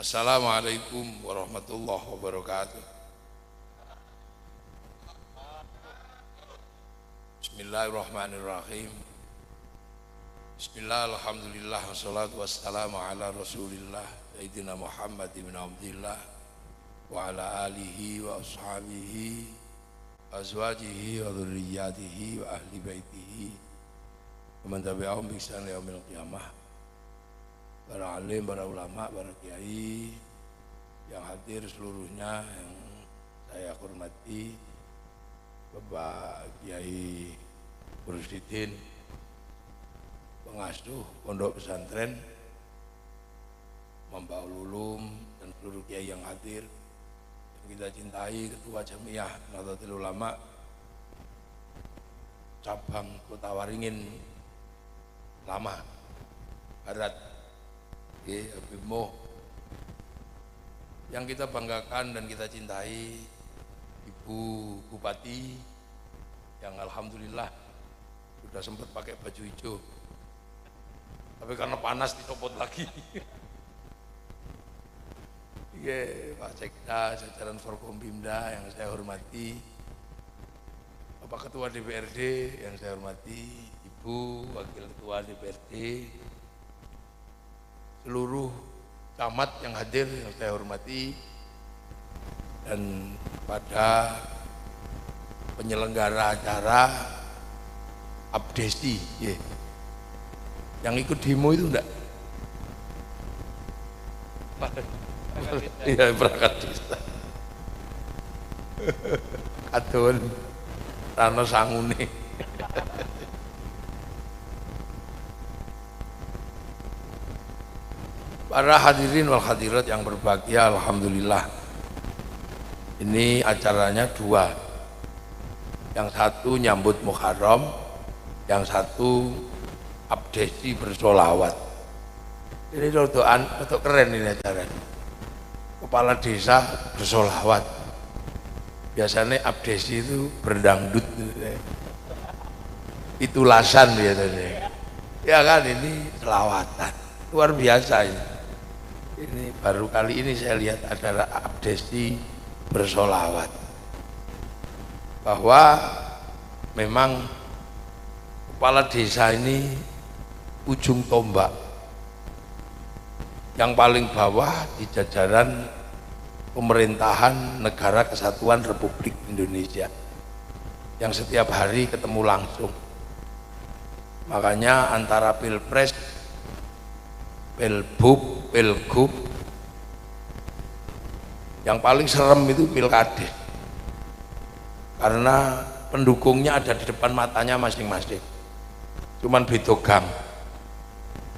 Assalamualaikum warahmatullahi wabarakatuh. Bismillahirrahmanirrahim. Bismillah, alhamdulillah, wassalatu wassalamu ala rasulillah Sayyidina Muhammad ibn Abdillah wa ala alihi wa ashabihi azwajihi wa dhurriyyatihi wa ahli baitihi wa man tabi'ahum bi ihsan ila yaumil qiyamah. Para alim, para ulama, para kiai yang hadir seluruhnya yang saya hormati, Bapak Kiai Bursidin, pengasuh pondok pesantren Mambaul Ulum, dan seluruh kiai yang hadir yang kita cintai, Ketua Jamiah Nahdlatul Ulama cabang Kota Waringin Lama Barat, Habib Mo, yang kita banggakan dan kita cintai, Ibu Bupati yang alhamdulillah sudah sempat pakai baju hijau, tapi karena panas dicopot lagi. Pak Sekda, jajaran Forkompimda yang saya hormati, Bapak Ketua DPRD yang saya hormati, Ibu Wakil Ketua DPRD, seluruh camat yang hadir yang saya hormati, dan pada penyelenggara acara abdesi, yang ikut demo itu enggak? Iya, berangkat desa. Kadon Rano Sangune. Para hadirin wal hadirat yang berbahagia, alhamdulillah ini acaranya dua, yang satu nyambut Muharram, yang satu abdesi bersolawat. Ini doaan untuk keren ini acaranya. Kepala desa bersolawat, biasanya abdesi itu berdangdut, pitulasan biasanya, ya kan, ini selawatan luar biasa ini. Ini baru kali ini saya lihat ada abdesi bersolawat, bahwa memang kepala desa ini ujung tombak yang paling bawah di jajaran pemerintahan Negara Kesatuan Republik Indonesia, yang setiap hari ketemu langsung. Makanya antara Pilpres, Pilbub, Pilgub, yang paling serem itu Pilkades, karena pendukungnya ada di depan matanya masing-masing, cuman beda gang.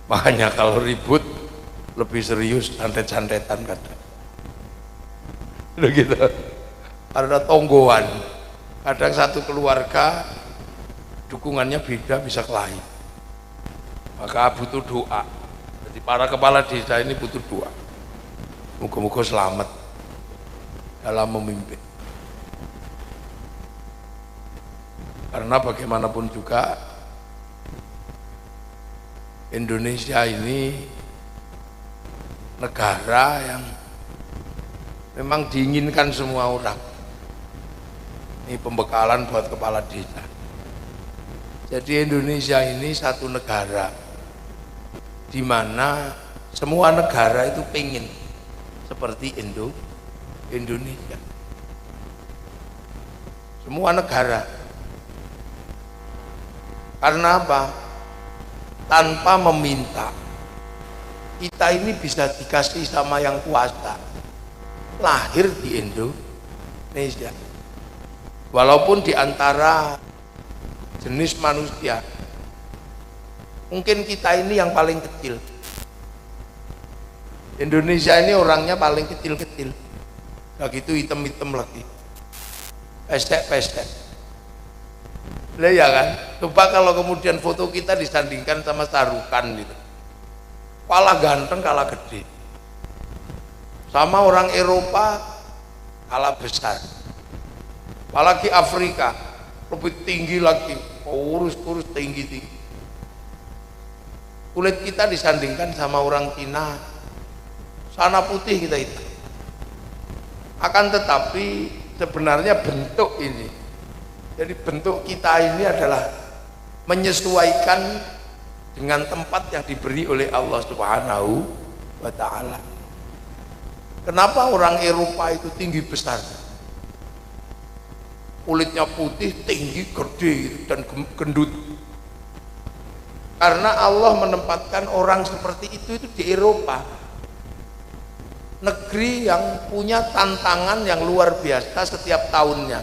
Makanya kalau ribut lebih serius, santet-santetan kadang gitu, karena tonggoan. Kadang satu keluarga dukungannya beda, bisa kelahi, maka butuh doa. Jadi para kepala desa ini butuh doa, moga-moga selamat dalam memimpin, karena bagaimanapun juga Indonesia ini negara yang memang diinginkan semua orang. Ini pembekalan buat kepala desa. Jadi Indonesia ini satu negara di mana semua negara itu pengen seperti Indonesia. Semua negara. Karena apa? Tanpa meminta, kita ini bisa dikasih sama yang kuasa, lahir di Indonesia. Walaupun di antara jenis manusia mungkin kita ini yang paling kecil. Indonesia ini orangnya paling kecil-kecil, gak gitu hitam-hitam lagi, pesek-pesek. Lah ya kan? Coba kalau kemudian foto kita disandingkan sama Sarukan gitu, kalah ganteng, kalah gede. Sama orang Eropa kalah besar. Apalagi Afrika lebih tinggi lagi, kurus-kurus, tinggi-tinggi. Kulit kita disandingkan sama orang Cina, sana putih kita itu. Akan tetapi sebenarnya bentuk ini, jadi bentuk kita ini adalah menyesuaikan dengan tempat yang diberi oleh Allah Subhanahu wa Ta'ala. Kenapa orang Eropa itu tinggi besar, kulitnya putih, tinggi, gede dan gendut? Karena Allah menempatkan orang seperti itu di Eropa, negeri yang punya tantangan yang luar biasa setiap tahunnya.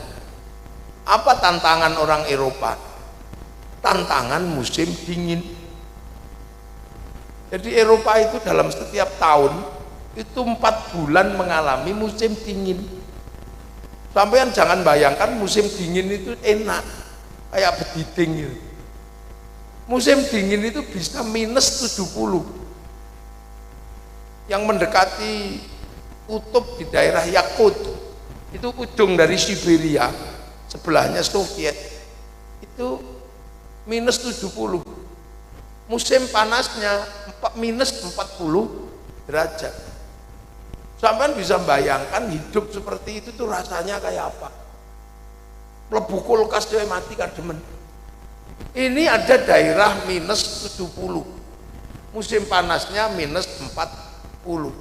Apa tantangan orang Eropa? Tantangan musim dingin. Jadi Eropa itu dalam setiap tahun itu 4 bulan mengalami musim dingin. Sampean jangan bayangkan musim dingin itu enak kayak bediding gitu. Musim dingin itu bisa minus 70, yang mendekati kutub di daerah Yakut, itu ujung dari Siberia, sebelahnya Soviet, itu minus 70. Musim panasnya minus 40 derajat. Sampai bisa bayangkan hidup seperti itu tuh rasanya kayak apa. Mlebu kulkas dia mati kademen. Ini ada daerah minus 70, musim panasnya minus 40.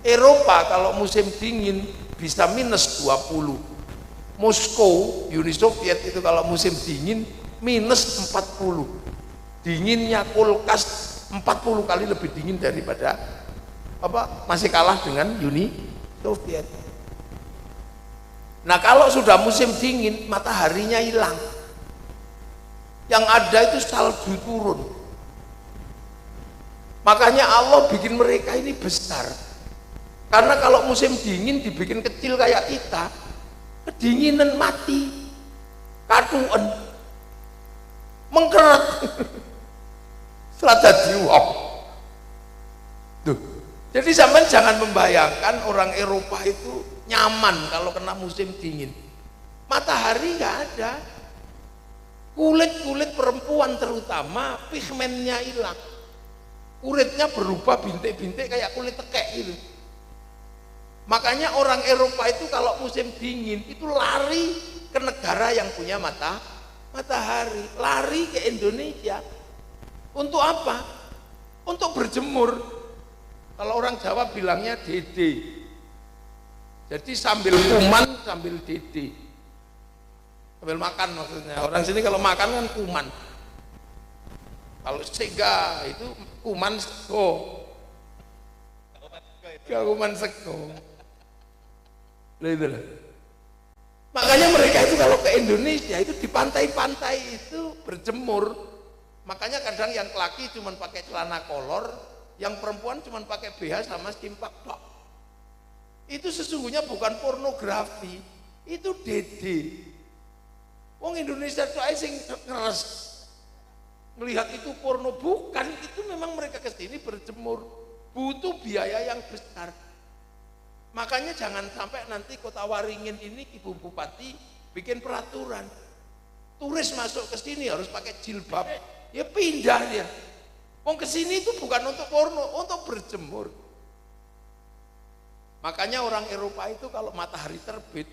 Eropa kalau musim dingin bisa minus 20. Moskow, Uni Soviet itu kalau musim dingin minus 40. Dinginnya kulkas 40 kali lebih dingin daripada masih kalah dengan Uni Soviet. Nah kalau sudah musim dingin mataharinya hilang, yang ada itu salju turun. Makanya Allah bikin mereka ini besar, karena kalau musim dingin dibikin kecil kayak kita, kedinginan mati, katuan, mengkeret, selada diuap. Jadi sampean jangan membayangkan orang Eropa itu nyaman kalau kena musim dingin. Matahari nggak ada. Kulit perempuan terutama pigmennya hilang, kulitnya berubah bintik-bintik kayak kulit tekek gitu. Makanya orang Eropa itu kalau musim dingin itu lari ke negara yang punya matahari, lari ke Indonesia. Untuk apa? Untuk berjemur. Kalau orang Jawa bilangnya dede, jadi sambil kuman sambil dede, sambil makan maksudnya. Orang sini kalau makan kan kuman, kalau sega itu kuman sego, kuman sego. Makanya mereka itu kalau ke Indonesia itu di pantai-pantai itu berjemur. Makanya kadang yang laki cuma pakai celana kolor, yang perempuan cuma pakai BH sama simpak tok. Itu sesungguhnya bukan pornografi, itu dede. Wong Indonesia tuh sing ngeres melihat itu porno, bukan, itu memang mereka kesini berjemur, butuh biaya yang besar. Makanya jangan sampai nanti Kota Waringin ini Ibu Bupati bikin peraturan, turis masuk ke sini harus pakai jilbab, ya pindah dia. Wong kesini itu bukan untuk porno, untuk berjemur. Makanya orang Eropa itu kalau matahari terbit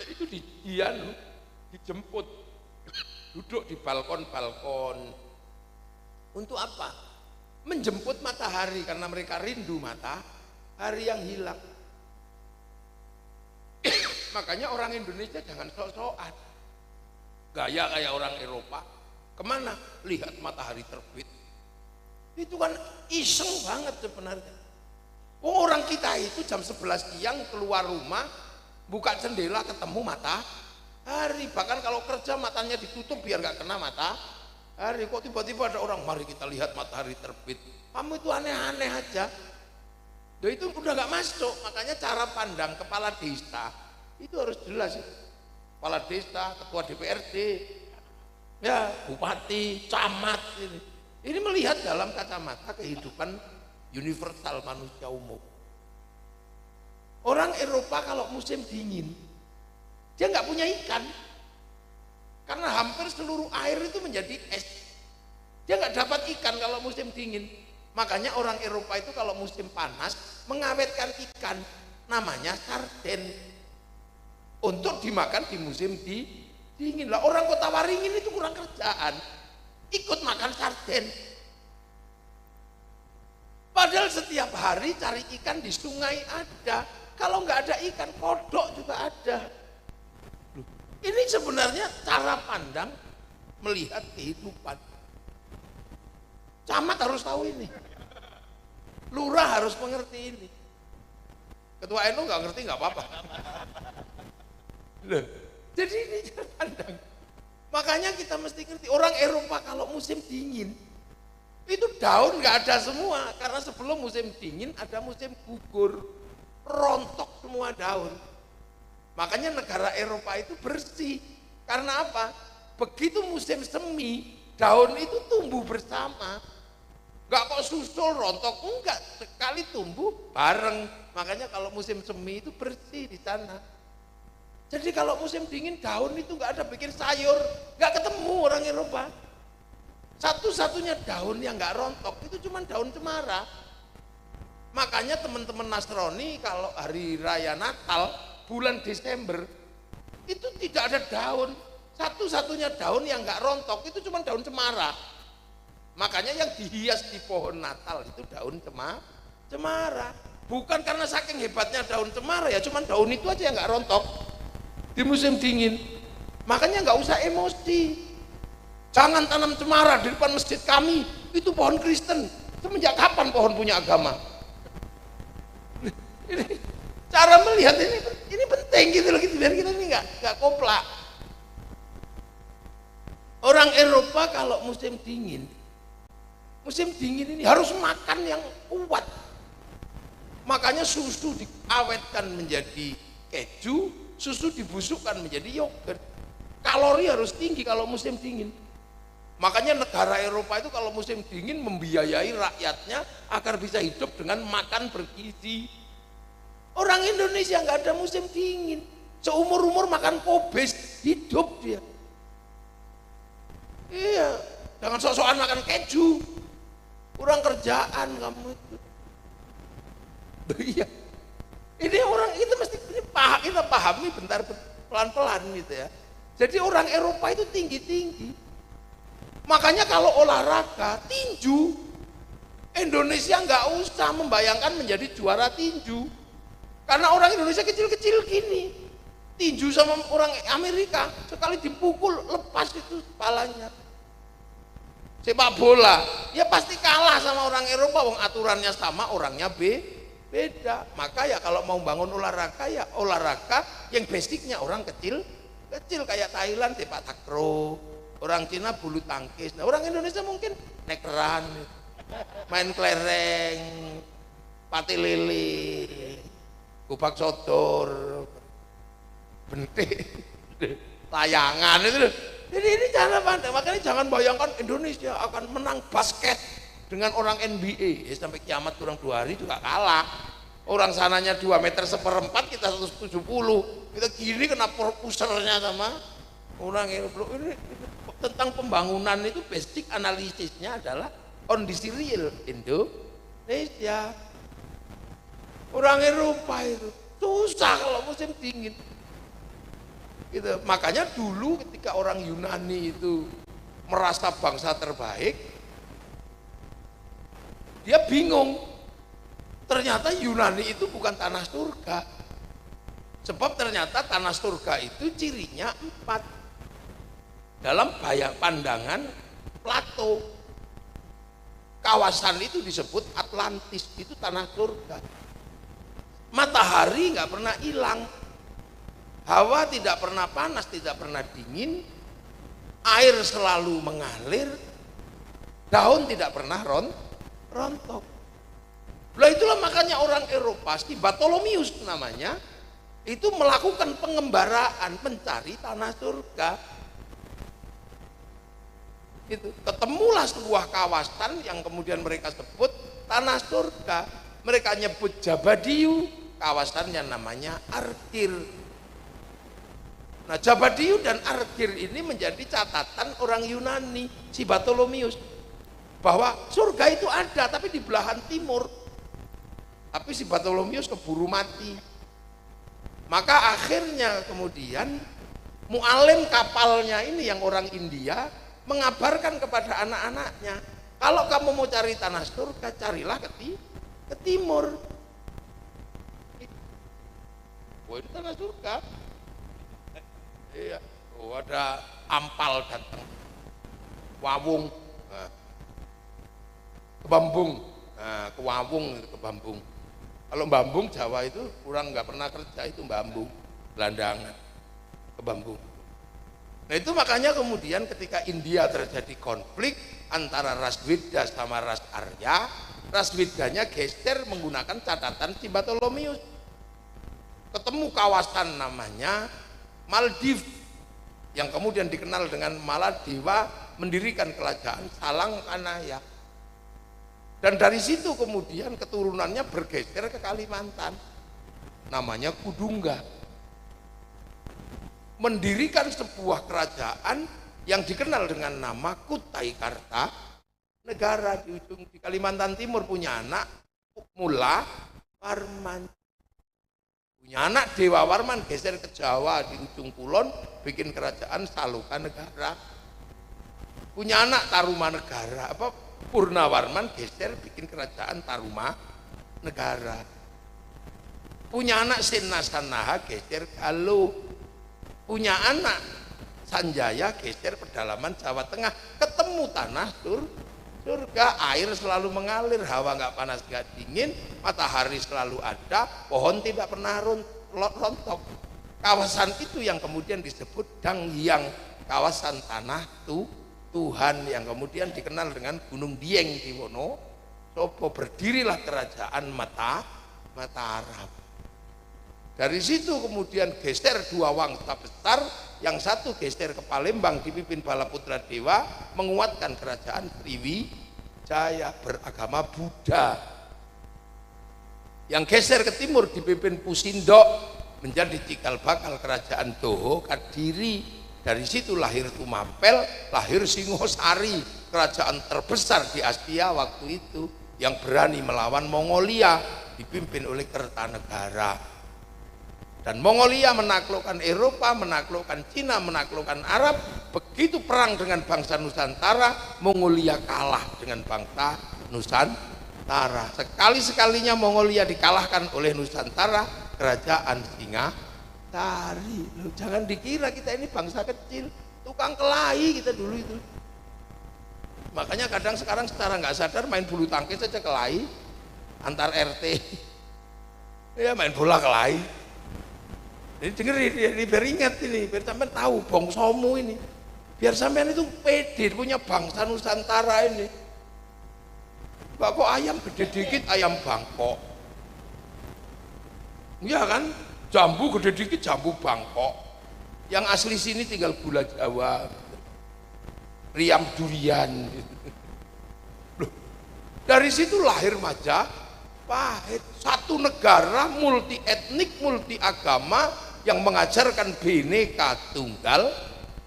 itu dijemput, duduk di balkon-balkon. Untuk apa? Menjemput matahari, karena mereka rindu matahari yang hilang. Makanya orang Indonesia jangan sok-sokan gaya kayak orang Eropa. Kemana? Lihat matahari terbit. Itu kan iseng banget sebenarnya. Orang kita itu jam 11 siang keluar rumah, buka jendela ketemu matahari. Bahkan kalau kerja matanya ditutup biar nggak kena matahari. Kok tiba-tiba ada orang, mari kita lihat matahari terbit. Kamu itu aneh-aneh aja. Itu udah nggak masuk. Makanya cara pandang kepala desa itu harus jelas. Kepala desa, ketua DPRD, ya bupati, camat, ini melihat dalam kacamata kehidupan universal manusia umum. Orang Eropa kalau musim dingin dia nggak punya ikan, karena hampir seluruh air itu menjadi es. Dia nggak dapat ikan kalau musim dingin. Makanya orang Eropa itu kalau musim panas mengawetkan ikan, namanya sarden, untuk dimakan di musim dingin. Lah orang Kota Waringin itu kurang kerjaan, ikut makan sarden. Padahal setiap hari cari ikan di sungai ada. Kalau nggak ada ikan, kodok juga ada. Ini sebenarnya cara pandang melihat kehidupan. Camat harus tahu ini. Lurah harus mengerti ini. Ketua NU nggak ngerti nggak apa-apa. Jadi ini cara pandang. Makanya kita mesti ngerti. Orang Eropa kalau musim dingin itu daun nggak ada semua, karena sebelum musim dingin ada musim gugur, rontok semua daun. Makanya negara Eropa itu bersih. Karena apa? Begitu musim semi, daun itu tumbuh bersama. Enggak kok susul rontok, enggak, sekali tumbuh bareng. Makanya kalau musim semi itu bersih di sana. Jadi kalau musim dingin daun itu enggak ada bikin sayur, enggak ketemu orang Eropa. Satu-satunya daun yang enggak rontok itu cuma daun cemara. Makanya teman-teman Nasrani kalau hari raya Natal bulan Desember itu tidak ada daun. Satu-satunya daun yang enggak rontok itu cuma daun cemara. Makanya yang dihias di pohon Natal itu daun cemara. Bukan karena saking hebatnya daun cemara ya, cuma daun itu aja yang enggak rontok di musim dingin. Makanya enggak usah emosi. Jangan tanam cemara di depan masjid kami, itu pohon Kristen. Semenjak kapan pohon punya agama? Ini cara melihat ini penting gitu loh, gitu, biar kita ini nggak koplak. Orang Eropa kalau musim dingin ini harus makan yang kuat. Makanya susu diawetkan menjadi keju, susu dibusukkan menjadi yogurt. Kalori harus tinggi kalau musim dingin. Makanya negara Eropa itu kalau musim dingin membiayai rakyatnya agar bisa hidup dengan makan bergizi. Orang Indonesia nggak ada musim dingin, seumur-umur makan kobis, hidup dia. Iya, jangan sok-sokan makan keju, kurang kerjaan kamu itu. Iya, ini orang kita mesti kita pahami bentar pelan-pelan gitu ya. Jadi orang Eropa itu tinggi-tinggi. Makanya kalau olahraga tinju, Indonesia nggak usah membayangkan menjadi juara tinju, karena orang Indonesia kecil-kecil gini. Tinju sama orang Amerika sekali dipukul lepas itu kepalanya. Sepak bola ya pasti kalah sama orang Eropa, wong aturannya sama, orangnya beda. Maka ya kalau mau bangun olahraga ya olahraga yang basicnya orang kecil kayak Thailand sepak takraw, orang Cina bulu tangkis. Nah, orang Indonesia mungkin nekeran, main kelereng, pati lele, kupak sodor, bentik, layangan itu. Jadi ini cara pandang. Makanya jangan bayangkan Indonesia akan menang basket dengan orang NBA. Sampai kiamat kurang 2 hari juga kalah. Orang sananya 2 meter seperempat, kita 170. Kita gini kena pusernya sama orang Eropa. Ini tentang pembangunan itu basic analisisnya adalah kondisi real Indonesia. Orang Eropa itu susah kalau musim dingin. Gitu. Makanya dulu ketika orang Yunani itu merasa bangsa terbaik, dia bingung. Ternyata Yunani itu bukan tanah surga. Sebab ternyata tanah surga itu cirinya 4. Dalam pandangan Plato, kawasan itu disebut Atlantis, itu tanah surga. Matahari nggak pernah hilang, hawa tidak pernah panas, tidak pernah dingin, air selalu mengalir, daun tidak pernah rontok. Lah itulah makanya orang Eropa, si Bartolomius namanya, itu melakukan pengembaraan mencari tanah surga. Itu ketemulah sebuah kawasan yang kemudian mereka sebut tanah surga. Mereka nyebut Jabadiu, kawasan yang namanya Argir. Nah, Jabadiu dan Argir ini menjadi catatan orang Yunani, si Bartolomius. bahwa surga itu ada tapi di belahan timur. Tapi si Bartolomius keburu mati. Maka akhirnya kemudian mualim kapalnya ini yang orang India mengabarkan kepada anak-anaknya, kalau kamu mau cari tanah surga, carilah ke timur. Oh, itu tanah surga. Iya. Oh, ada ampal datang, wawung, ke Bambung, ke Wawung, ke Bambung. Kalau Bambung Jawa itu kurang nggak pernah kerja, itu Bambung, Belandangan, ke Bambung. Nah itu makanya kemudian ketika India terjadi konflik antara ras Widya sama ras Arya, ras Widyanya geser menggunakan catatan si Bartolomius. Ketemu kawasan namanya Maldives yang kemudian dikenal dengan Maladewa, mendirikan kerajaan Salang Kanaya. Dan dari situ kemudian keturunannya bergeser ke Kalimantan, namanya Kudungga, mendirikan sebuah kerajaan yang dikenal dengan nama Kutai Kartanegara di ujung di Kalimantan Timur. Punya anak Mula Warman, punya anak Dewa Warman geser ke Jawa di ujung kulon, bikin kerajaan Salukanegara. Punya anak Tarumanegara, Purnawarman geser bikin kerajaan Tarumanegara. Punya anak Sinasanaha geser Galuh. Punya anak Sanjaya geser pedalaman Jawa Tengah. Ketemu tanah surga, air selalu mengalir, hawa nggak panas nggak dingin, matahari selalu ada, pohon tidak pernah rontok. Kawasan itu yang kemudian disebut Dangyang, kawasan tanah Tuhan, yang kemudian dikenal dengan Gunung Dieng di Wonosobo. Berdirilah kerajaan Mataram. Dari situ kemudian geser dua wangsa besar, yang satu geser ke Palembang dipimpin Balaputra Dewa, menguatkan kerajaan Sriwijaya beragama Buddha. Yang geser ke timur dipimpin Pusindok, menjadi cikal bakal kerajaan Doho Kadiri. Dari situ lahir Tumapel, lahir Singosari, kerajaan terbesar di Asia waktu itu yang berani melawan Mongolia, dipimpin oleh Kertanegara. Dan Mongolia menaklukkan Eropa, menaklukkan Cina, menaklukkan Arab. Begitu perang dengan bangsa Nusantara, Mongolia kalah dengan bangsa Nusantara. Sekali-sekalinya Mongolia dikalahkan oleh Nusantara, kerajaan Singasari. Loh, jangan dikira kita ini bangsa kecil, tukang kelahi kita dulu itu. Makanya kadang sekarang secara nggak sadar main bulu tangkis saja kelahi antar RT. Ya main bola kelahi. Jadi dengerin, biar ingat ini, biar sampean tahu bongsomu ini, biar sampean itu pede punya bangsa Nusantara ini. Kok ayam gede dikit ayam Bangkok, iya kan? Jambu gede dikit jambu Bangkok. Yang asli sini tinggal gula Jawa, riam durian. Loh, dari situ lahir Majapahit, satu negara multi etnik, multi agama yang mengajarkan Bhinneka Tunggal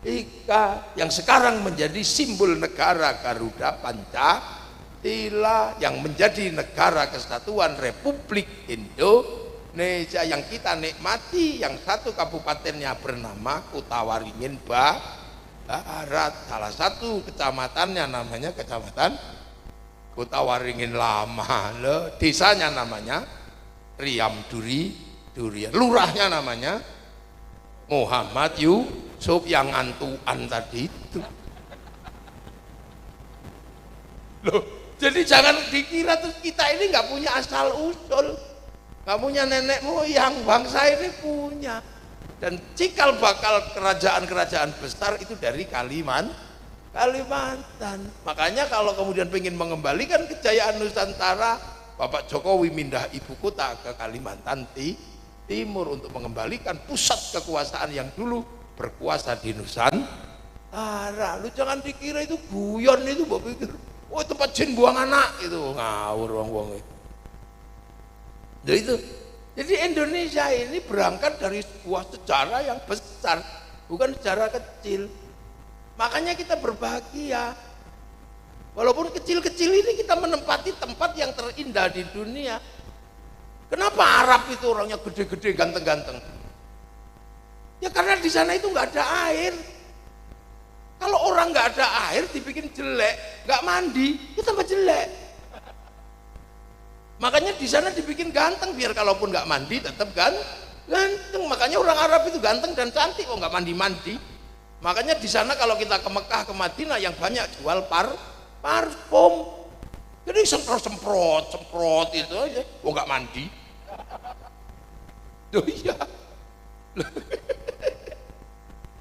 Ika, yang sekarang menjadi simbol negara Garuda Pancasila, yang menjadi negara kesatuan Republik Indonesia yang kita nikmati, yang satu kabupatennya bernama Kutawaringin Barat, salah satu kecamatannya namanya Kecamatan Kutawaringin Lama, desanya namanya Riam Durian, lurahnya namanya Muhammad Yusuf yang ngantuan tadi itu. Loh, jadi jangan dikira terus kita ini nggak punya asal usul, nggak punya nenek moyang. Bangsa ini punya, dan cikal bakal kerajaan-kerajaan besar itu dari Kalimantan. Makanya kalau kemudian pengen mengembalikan kejayaan Nusantara, Bapak Jokowi mindah ibu kota ke Kalimantan Timur untuk mengembalikan pusat kekuasaan yang dulu berkuasa di Nusantara. Lu jangan dikira itu guyon, itu mbok pikir, oh tempat jin buang anak, itu ngawur wong-wong itu. Jadi Indonesia ini berangkat dari sebuah sejarah yang besar, bukan sejarah kecil. Makanya kita berbahagia. Walaupun kecil-kecil ini kita menempati tempat yang terindah di dunia. Kenapa Arab itu orangnya gede-gede, ganteng-ganteng? Ya karena di sana itu nggak ada air. Kalau orang nggak ada air dibikin jelek, nggak mandi, itu tambah jelek. Makanya di sana dibikin ganteng, biar kalaupun nggak mandi tetap ganteng. Makanya orang Arab itu ganteng dan cantik, kok nggak mandi-mandi. Makanya di sana kalau kita ke Mekah, ke Madinah yang banyak jual parfum. Jadi semprot itu aja, kok nggak mandi. Oh iya.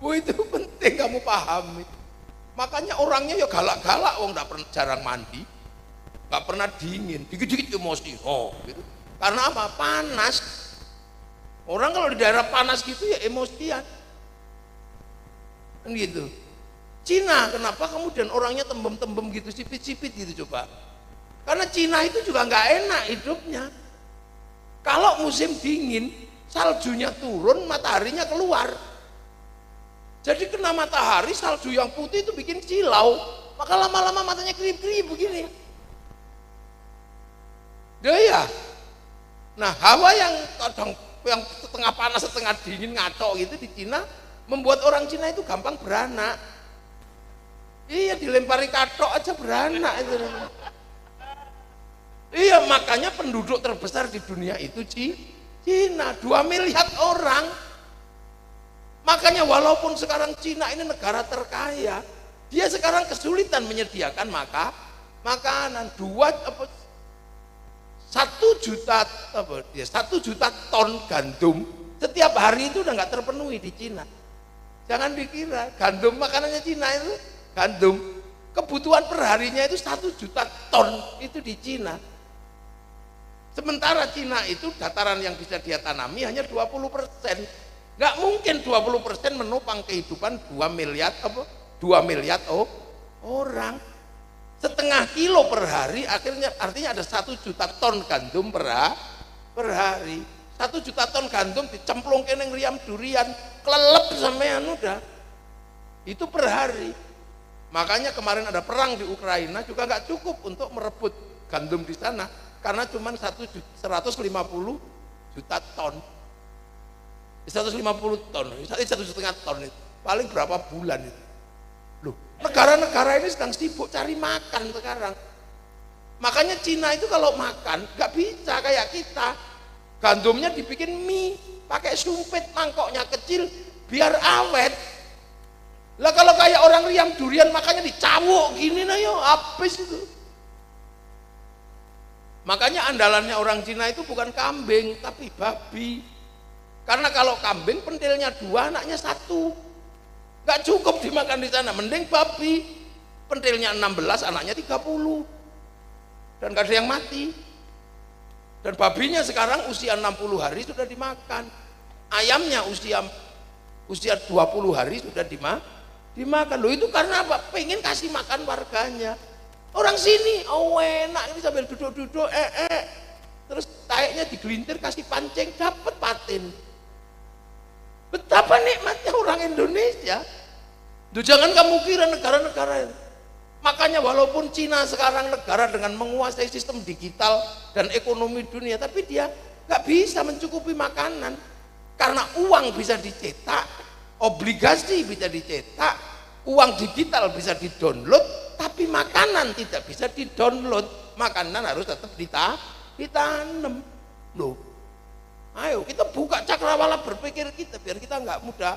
Oh itu penting kamu pahami. Makanya orangnya ya galak-galak, wong nggak pernah jarang mandi, nggak pernah dingin, dikit-dikit emosi. Oh, gitu. Karena apa? Panas. Orang kalau di daerah panas gitu ya emosian. Kan gitu. Cina, kenapa kemudian orangnya tembem-tembem gitu, sipit-sipit gitu coba? Karena Cina itu juga nggak enak hidupnya. Kalau musim dingin, saljunya turun, mataharinya keluar. Jadi kena matahari, salju yang putih itu bikin silau, maka lama-lama matanya kerip-kerip begini. Ya. Nah, hawa yang kadang yang setengah panas, setengah dingin, ngaco gitu di Cina, membuat orang Cina itu gampang beranak. Iya, dilempari katok aja beranak itu. Iya, makanya penduduk terbesar di dunia itu Cina, 2 miliar orang. Makanya walaupun sekarang Cina ini negara terkaya, dia sekarang kesulitan menyediakan makanan. 1 juta ton gandum setiap hari itu udah nggak terpenuhi di Cina. Jangan dikira gandum makanannya Cina itu gandum, kebutuhan perharinya itu 1 juta ton itu di Cina. Sementara Cina itu dataran yang bisa dia tanami hanya 20%. Nggak mungkin 20% menopang kehidupan 2 miliar orang. Setengah kilo per hari, artinya ada 1 juta ton gandum per hari. 1 juta ton gandum dicemplung kene ngriam durian, kelelep sampean udah. Itu per hari. Makanya kemarin ada perang di Ukraina juga nggak cukup untuk merebut gandum di sana, karena cuma 150 juta ton. 150 ton, 1,5 ton itu paling berapa bulan itu. Loh, negara-negara ini sedang sibuk cari makan sekarang. Makanya Cina itu kalau makan nggak bisa kayak kita. Gandumnya dibikin mie, pakai sumpit, mangkoknya kecil biar awet. Lah kalau kayak orang riam durian makanya dicawuk gini nah yo habis itu. Makanya andalannya orang Cina itu bukan kambing tapi babi. Karena kalau kambing pentilnya 2, anaknya 1, nggak cukup dimakan di sana. Mending babi, pentilnya 16, anaknya 30, dan nggak ada yang mati. Dan babinya sekarang usia 60 hari sudah dimakan. Ayamnya usia 20 hari sudah dimakan. Loh itu karena apa? Pengen kasih makan warganya. Orang sini, oh enak ini sambil duduk-duduk, terus taeknya digelintir kasih pancing dapat patin. Betapa nikmatnya orang Indonesia. Duh, jangan kamu kira negara-negara itu. Makanya walaupun Cina sekarang negara dengan menguasai sistem digital dan ekonomi dunia, tapi dia nggak bisa mencukupi makanan. Karena uang bisa dicetak, obligasi bisa dicetak, uang digital bisa didownload, tapi makanan tidak bisa didownload. Makanan harus tetap ditanam. Loh, ayo kita buka cakrawala berpikir kita biar kita nggak mudah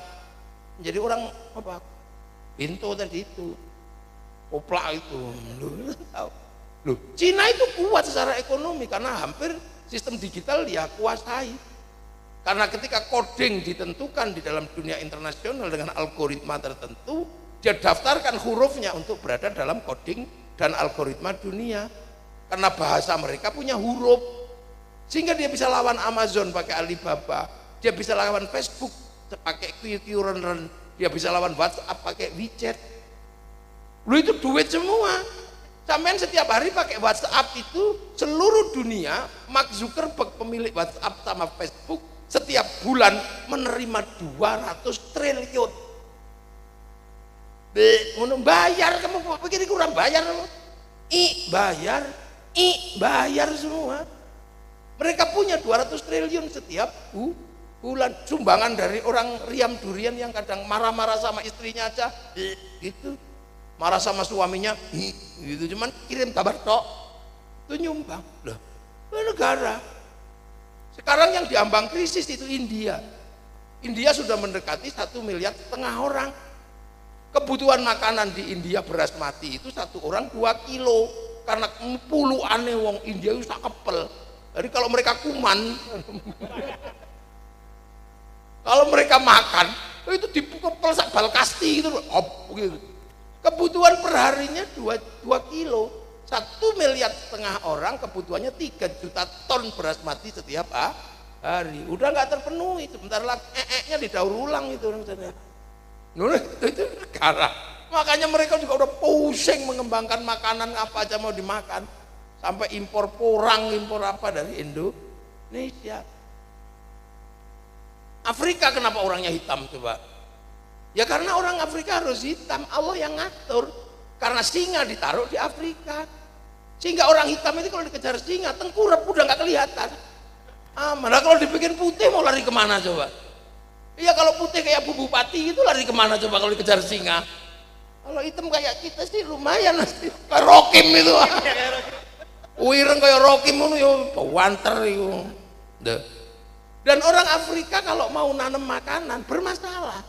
menjadi orang apa pintu tadi itu, oplak itu. Loh, Cina itu kuat secara ekonomi karena hampir sistem digital dia kuasai. Karena ketika coding ditentukan di dalam dunia internasional dengan algoritma tertentu, dia daftarkan hurufnya untuk berada dalam coding dan algoritma dunia. Karena bahasa mereka punya huruf, sehingga dia bisa lawan Amazon pakai Alibaba, dia bisa lawan Facebook pakai QQRen, dia bisa lawan WhatsApp pakai WeChat. Lu itu duit semua. Sampean setiap hari pakai WhatsApp itu seluruh dunia, Mark Zuckerberg pemilik WhatsApp sama Facebook setiap bulan menerima 200 triliun. Bayar, kamu pikir kurang bayar? bayar semua. Mereka punya 200 triliun setiap bulan. Sumbangan dari orang riam durian yang kadang marah-marah sama istrinya aja, gitu. Marah sama suaminya, gitu. Cuman kirim kabar tok, itu nyumbang. Loh, negara. Sekarang yang diambang krisis itu India. India sudah mendekati 1,5 miliar orang. Kebutuhan makanan di India beras mati itu 1 orang 2 kilo. Karena puluhan wong India itu sak kepel. Jadi kalau mereka kuman, kalau mereka makan, itu dipukul sak bal kasti gitu, gitu. Kebutuhan perharinya 2 kilo. 1,5 miliar orang kebutuhannya 3 juta ton beras mati setiap hari. Udah nggak terpenuhi, sebentar lagi nya didaur ulang itu orang sana. Itu negara. Makanya mereka juga udah pusing mengembangkan makanan apa aja mau dimakan. Sampai impor porang, impor apa dari Indonesia. Afrika kenapa orangnya hitam coba? Ya karena orang Afrika harus hitam, Allah yang ngatur. Karena singa ditaruh di Afrika. Sehingga orang hitam itu kalau dikejar singa, tengkurap udah nggak kelihatan. Mana kalau dibikin putih mau lari kemana coba? Iya kalau putih kayak Bu Bupati itu lari kemana coba kalau dikejar singa? Kalau hitam kayak kita sih lumayan, kayak Rokim itu. Wireng kayak Rokim itu, wanter itu. Dan orang Afrika kalau mau nanam makanan bermasalah.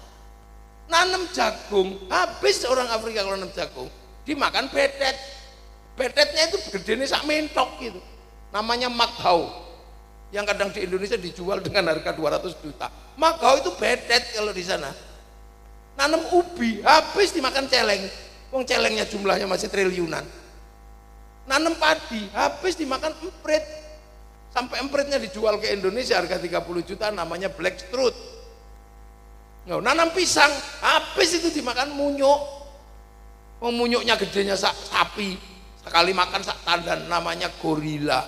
Nanam jagung, habis orang Afrika kalau nanam jagung, dimakan betet. Betetnya itu gedenya sak mentok gitu. Namanya makhau. Yang kadang di Indonesia dijual dengan harga 200 juta. Makhau itu betet kalau di sana. Nanam ubi, habis dimakan celeng. Wong celengnya jumlahnya masih triliunan. Nanam padi, habis dimakan emprit. Sampai empritnya dijual ke Indonesia harga 30 juta, namanya black strut. Nanam pisang, habis itu dimakan munyuk. Munyuknya gedenya sapi, sekali makan sak tandan, namanya gorila.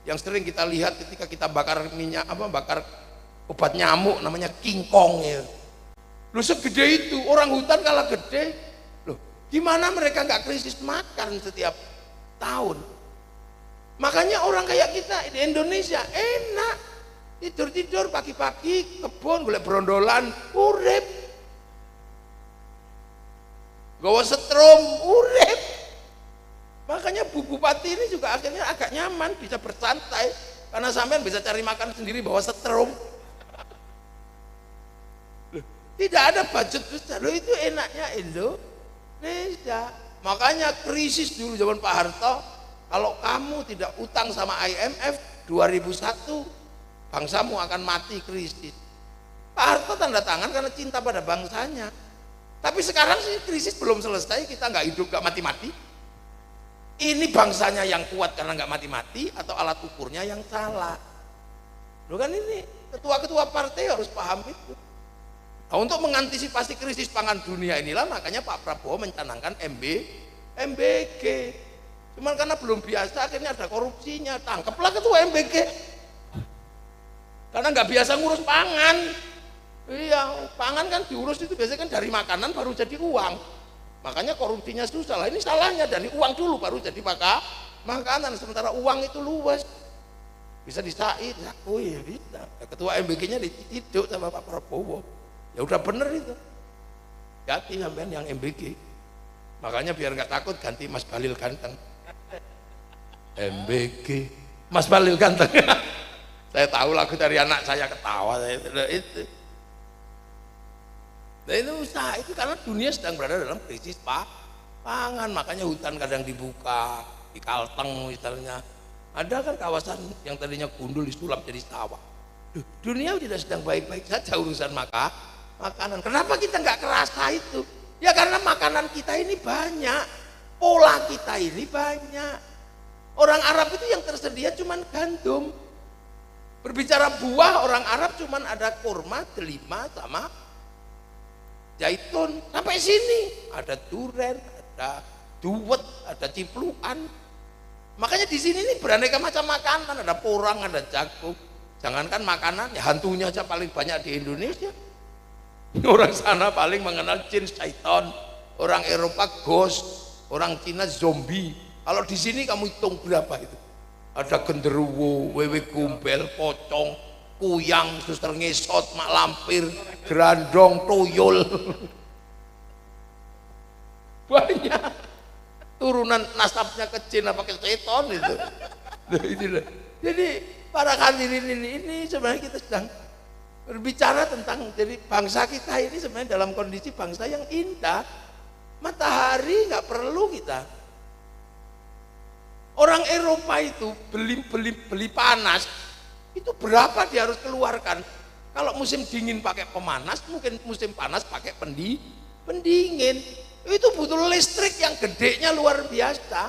Yang sering kita lihat ketika kita bakar minyak bakar obat nyamuk, namanya King Kong ya. Loh segede itu, orang hutan kalah gede. Loh gimana mereka nggak krisis makan setiap tahun? Makanya orang kayak kita di Indonesia enak, tidur pagi-pagi kebun golek brondolan, urip. Gawa setrum, urip. Makanya Bu Bupati ini juga akhirnya agak nyaman, bisa bersantai karena sampean bisa cari makan sendiri bawa setrum. Tidak ada budget besar, loh itu enaknya Indonesia. Makanya krisis dulu zaman Pak Harto, kalau kamu tidak utang sama IMF 2001, bangsamu akan mati krisis. Pak Harto tanda tangan karena cinta pada bangsanya. Tapi sekarang sih krisis belum selesai, kita nggak hidup nggak mati-mati. Ini bangsanya yang kuat karena nggak mati-mati atau alat ukurnya yang salah. Loh kan ini ketua-ketua partai harus paham itu. Nah, untuk mengantisipasi krisis pangan dunia inilah makanya Pak Prabowo mencanangkan MBG. Cuman karena belum biasa akhirnya ada korupsinya, tangkaplah ketua MBG. Karena nggak biasa ngurus pangan. Iya, pangan kan diurus itu biasanya kan dari makanan baru jadi uang. Makanya korupsinya susah lah. Ini salahnya dari uang dulu baru jadi makanan. Sementara uang itu luas, bisa disaid. Oh iya bisa. Ketua MBG-nya diciduk sama Pak Prabowo. Ya udah bener itu. Ganti sampean yang MBG. Makanya biar nggak takut ganti Mas Balil ganteng. MBG, Mas Balil ganteng. Saya tahu lagu dari anak saya ketawa itu. Nah itu usaha itu karena dunia sedang berada dalam krisis pangan, makanya hutan kadang dibuka, di Kalteng misalnya. Ada kan kawasan yang tadinya gundul disulap jadi sawah. Dunia tidak sedang baik-baik saja urusan makanan. Kenapa kita nggak kerasa itu? Ya karena makanan kita ini banyak, pola kita ini banyak. Orang Arab itu yang tersedia cuman gandum. Berbicara buah, orang Arab cuman ada kurma, delima, sama zaitun. Sampai sini ada duren, ada duwet, ada cipluan. Makanya di sini ini beraneka macam makanan, ada porang, ada jagung. Jangankan makanan, ya hantunya aja paling banyak di Indonesia. Orang sana paling mengenal jin, syaitan, orang Eropa ghost, orang Cina zombie, Kalau di sini kamu hitung berapa itu? Ada genderuwo, wewe gombel, pocong, kuyang, suster ngesot, mak lampir, gerandong, tuyul. Banyak. Turunan nasabnya ke jin apa ke seton itu. Jadi para hadirin ini sebenarnya kita sedang berbicara tentang, jadi bangsa kita ini sebenarnya dalam kondisi bangsa yang indah. Matahari nggak perlu kita. Orang Eropa itu beli panas itu berapa dia harus keluarkan? Kalau musim dingin pakai pemanas, mungkin musim panas pakai pendingin. Itu butuh listrik yang gedenya luar biasa.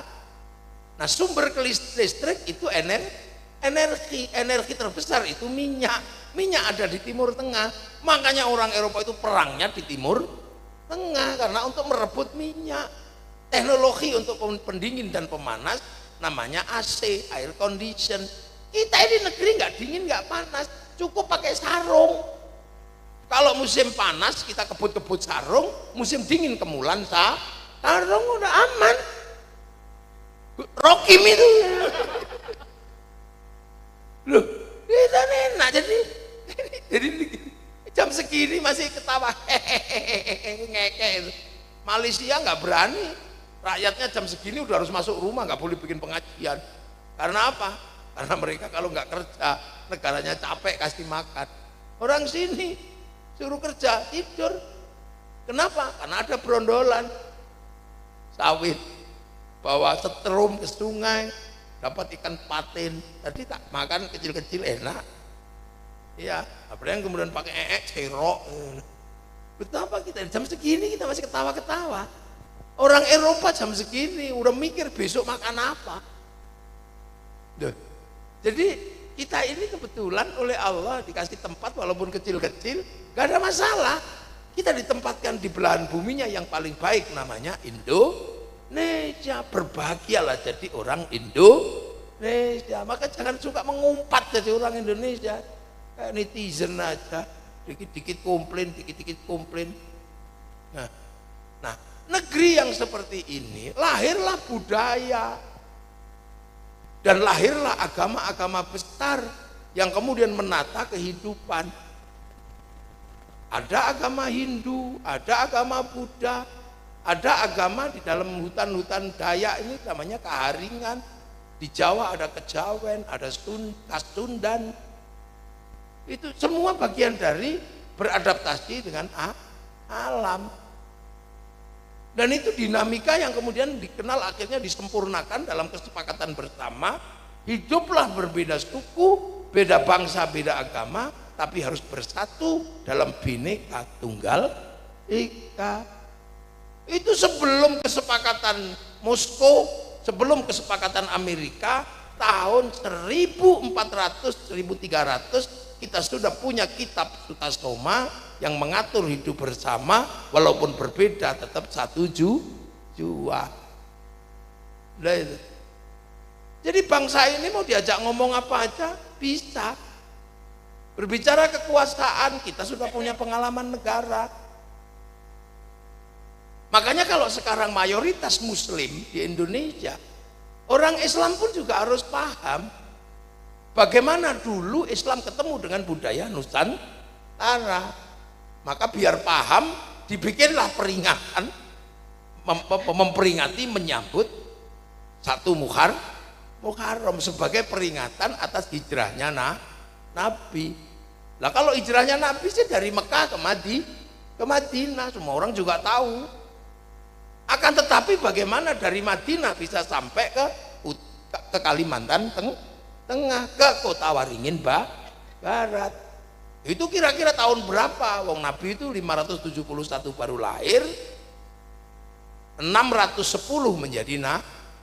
Nah, sumber listrik itu energi terbesar itu minyak. Minyak ada di Timur Tengah. Makanya orang Eropa itu perangnya di Timur Tengah karena untuk merebut minyak. Teknologi untuk pendingin dan pemanas namanya AC, air condition. Kita ini negeri nggak dingin nggak panas, cukup pakai sarung. Kalau musim panas kita kebut-kebut sarung, musim dingin kemulan sarung udah aman. Rokim itu. Loh, kita enak jadi jam segini masih ketawa ngeke itu. Malaysia nggak berani, rakyatnya jam segini udah harus masuk rumah, nggak boleh bikin pengajian. Karena apa? Karena mereka kalau nggak kerja, negaranya capek kasih makan. Orang sini suruh kerja tidur. Kenapa? Karena ada brondolan sawit, bawa setrum ke sungai, dapat ikan patin. Tadi tak makan kecil-kecil enak. Iya, apalagi yang kemudian pakai cerok. Betapa kita jam segini kita masih ketawa-ketawa. Orang Eropa jam segini udah mikir besok makan apa. Duh. Jadi kita ini kebetulan oleh Allah dikasih tempat walaupun kecil-kecil, gak ada masalah. Kita ditempatkan di belahan buminya yang paling baik, namanya Indonesia. Berbahagialah jadi orang Indonesia. Maka jangan suka mengumpat jadi orang Indonesia. Kayak netizen aja, dikit-dikit komplain, dikit-dikit komplain. Nah, negeri yang seperti ini lahirlah budaya dan lahirlah agama-agama besar yang kemudian menata kehidupan. Ada agama Hindu, ada agama Buddha, ada agama di dalam hutan-hutan Dayak ini namanya Keharingan. Di Jawa ada Kejawen, ada Kasundan. Itu semua bagian dari beradaptasi dengan alam. Dan itu dinamika yang kemudian dikenal akhirnya disempurnakan dalam kesepakatan bersama. Hiduplah berbeda suku, beda bangsa, beda agama, tapi harus bersatu dalam Bhinneka Tunggal Ika. Itu sebelum kesepakatan Moskow, sebelum kesepakatan Amerika tahun 1400-1300 kita sudah punya kitab Sutasoma yang mengatur hidup bersama walaupun berbeda tetap satu jua. Nah, itu. Jadi bangsa ini mau diajak ngomong apa aja bisa. Berbicara kekuasaan kita sudah punya pengalaman negara. Makanya kalau sekarang mayoritas Muslim di Indonesia, orang Islam pun juga harus paham bagaimana dulu Islam ketemu dengan budaya Nusantara. Maka biar paham, dibikinlah peringatan, memperingati menyambut 1 Muharram sebagai peringatan atas hijrahnya Nabi. Nah kalau hijrahnya Nabi sih dari Mekah ke Madinah, semua orang juga tahu. Akan tetapi bagaimana dari Madinah bisa sampai ke Kalimantan Tengah, ke Kota Waringin Barat. Itu kira-kira tahun berapa? Wong Nabi itu 571 baru lahir, 610 menjadi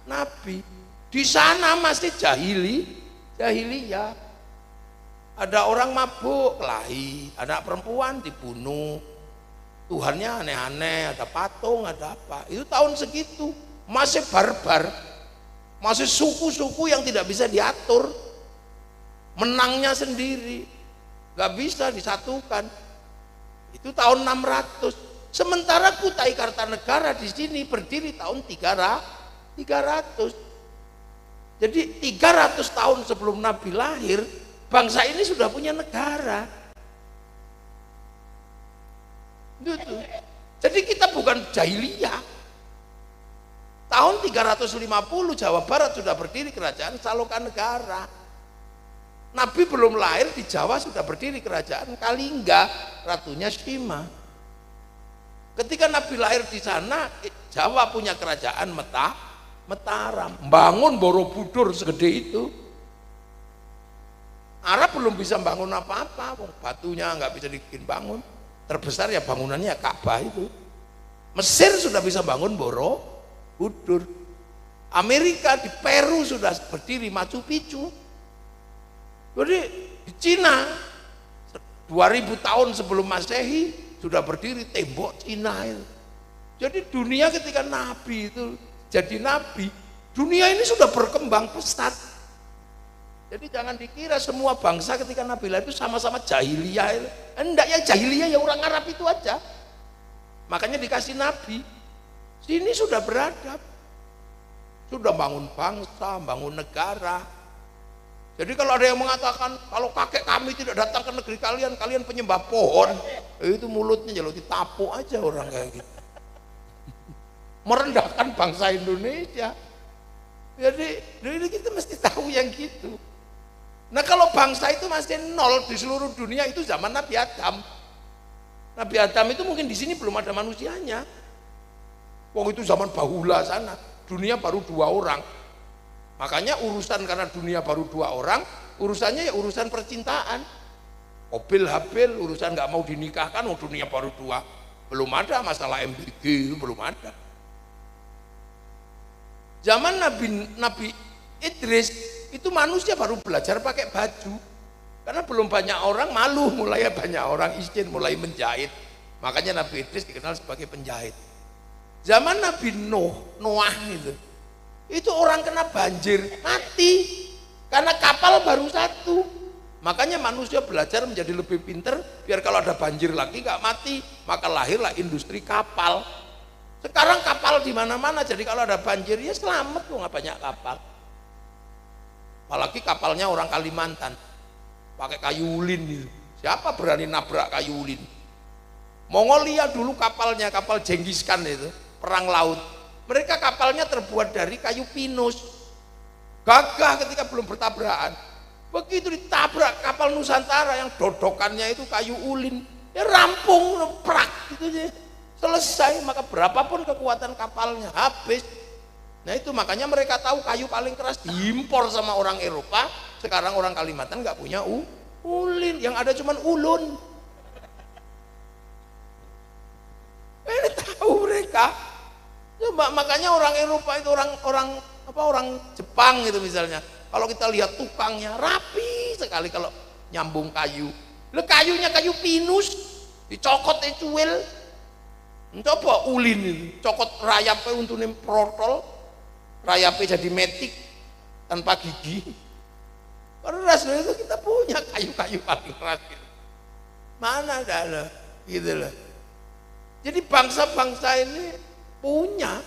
Nabi. Di sana masih jahiliyah. Ada orang mabuk, kelahi, anak perempuan dibunuh, Tuhannya aneh-aneh, ada patung, ada apa. Itu tahun segitu, masih barbar, masih suku-suku yang tidak bisa diatur, menangnya sendiri, gak bisa disatukan. Itu tahun 600. Sementara Kutai Kartanegara di sini berdiri tahun 300. Jadi 300 tahun sebelum Nabi lahir, bangsa ini sudah punya negara. Itu. Jadi kita bukan jahiliyah. Tahun 350 Jawa Barat sudah berdiri kerajaan Salokanegara. Nabi belum lahir di Jawa sudah berdiri kerajaan Kalingga, ratunya Sima. Ketika Nabi lahir di sana, Jawa punya kerajaan Mataram, bangun Borobudur segede itu. Arab belum bisa bangun apa-apa, batunya nggak bisa dibikin bangun. Terbesar ya bangunannya Ka'bah itu. Mesir sudah bisa bangun Borobudur. Amerika di Peru sudah berdiri Machu Picchu. Jadi di Cina 2000 tahun sebelum Masehi sudah berdiri tembok Cina itu. Jadi dunia ketika Nabi itu jadi Nabi, dunia ini sudah berkembang pesat. Jadi jangan dikira semua bangsa ketika Nabi lahir itu sama-sama jahiliyah. Enggak, yang jahiliyah ya orang Arab itu aja. Makanya dikasih Nabi. Sini sudah beradab. Sudah bangun bangsa, bangun negara. Jadi kalau ada yang mengatakan kalau kakek kami tidak datang ke negeri kalian, kalian penyembah pohon, itu mulutnya jalur ditapuk aja orang kayak gitu. Merendahkan bangsa Indonesia. Jadi kita mesti tahu yang gitu. Nah kalau bangsa itu masih nol di seluruh dunia itu zaman Nabi Adam. Nabi Adam itu mungkin di sini belum ada manusianya. Wong itu zaman bahula sana, dunia baru 2 orang. Makanya urusan karena dunia baru 2 orang, urusannya ya urusan percintaan. Obil Habil urusan nggak mau dinikahkan, dunia baru 2. Belum ada masalah MBG, belum ada. Zaman Nabi Idris itu manusia baru belajar pakai baju, karena belum banyak orang, malu, mulai banyak orang izin mulai menjahit. Makanya Nabi Idris dikenal sebagai penjahit. Zaman Nabi Noah itu orang kena banjir mati karena kapal baru 1. Makanya manusia belajar menjadi lebih pinter biar kalau ada banjir lagi nggak mati, maka lahirlah industri kapal. Sekarang kapal di mana-mana, jadi kalau ada banjir ya selamat, nggak banyak kapal. Apalagi kapalnya orang Kalimantan, pakai kayu ulin gitu. Siapa berani nabrak kayu ulin? Mongolia dulu kapalnya, kapal Genghis Khan itu, perang laut. Mereka kapalnya terbuat dari kayu pinus. Gagah ketika belum bertabrakan. Begitu ditabrak kapal Nusantara yang dodokannya itu kayu ulin, ya rampung, prak gitu aja. Selesai, maka berapapun kekuatan kapalnya habis. Nah itu makanya mereka tahu kayu paling keras diimpor sama orang Eropa. Sekarang orang Kalimantan nggak punya ulin, yang ada cuman ulun. Ini tahu mereka. Ya, makanya orang Eropa itu orang Jepang gitu misalnya. Kalau kita lihat tukangnya rapi sekali kalau nyambung kayu. Lah kayunya kayu pinus, dicokot cuil. Coba ulin itu, cokot rayapnya untuk protol. Rayapnya jadi metik tanpa gigi. Keras itu kita punya kayu-kayu paling keras gitu. Mana ada gitu loh. Jadi bangsa-bangsa ini punya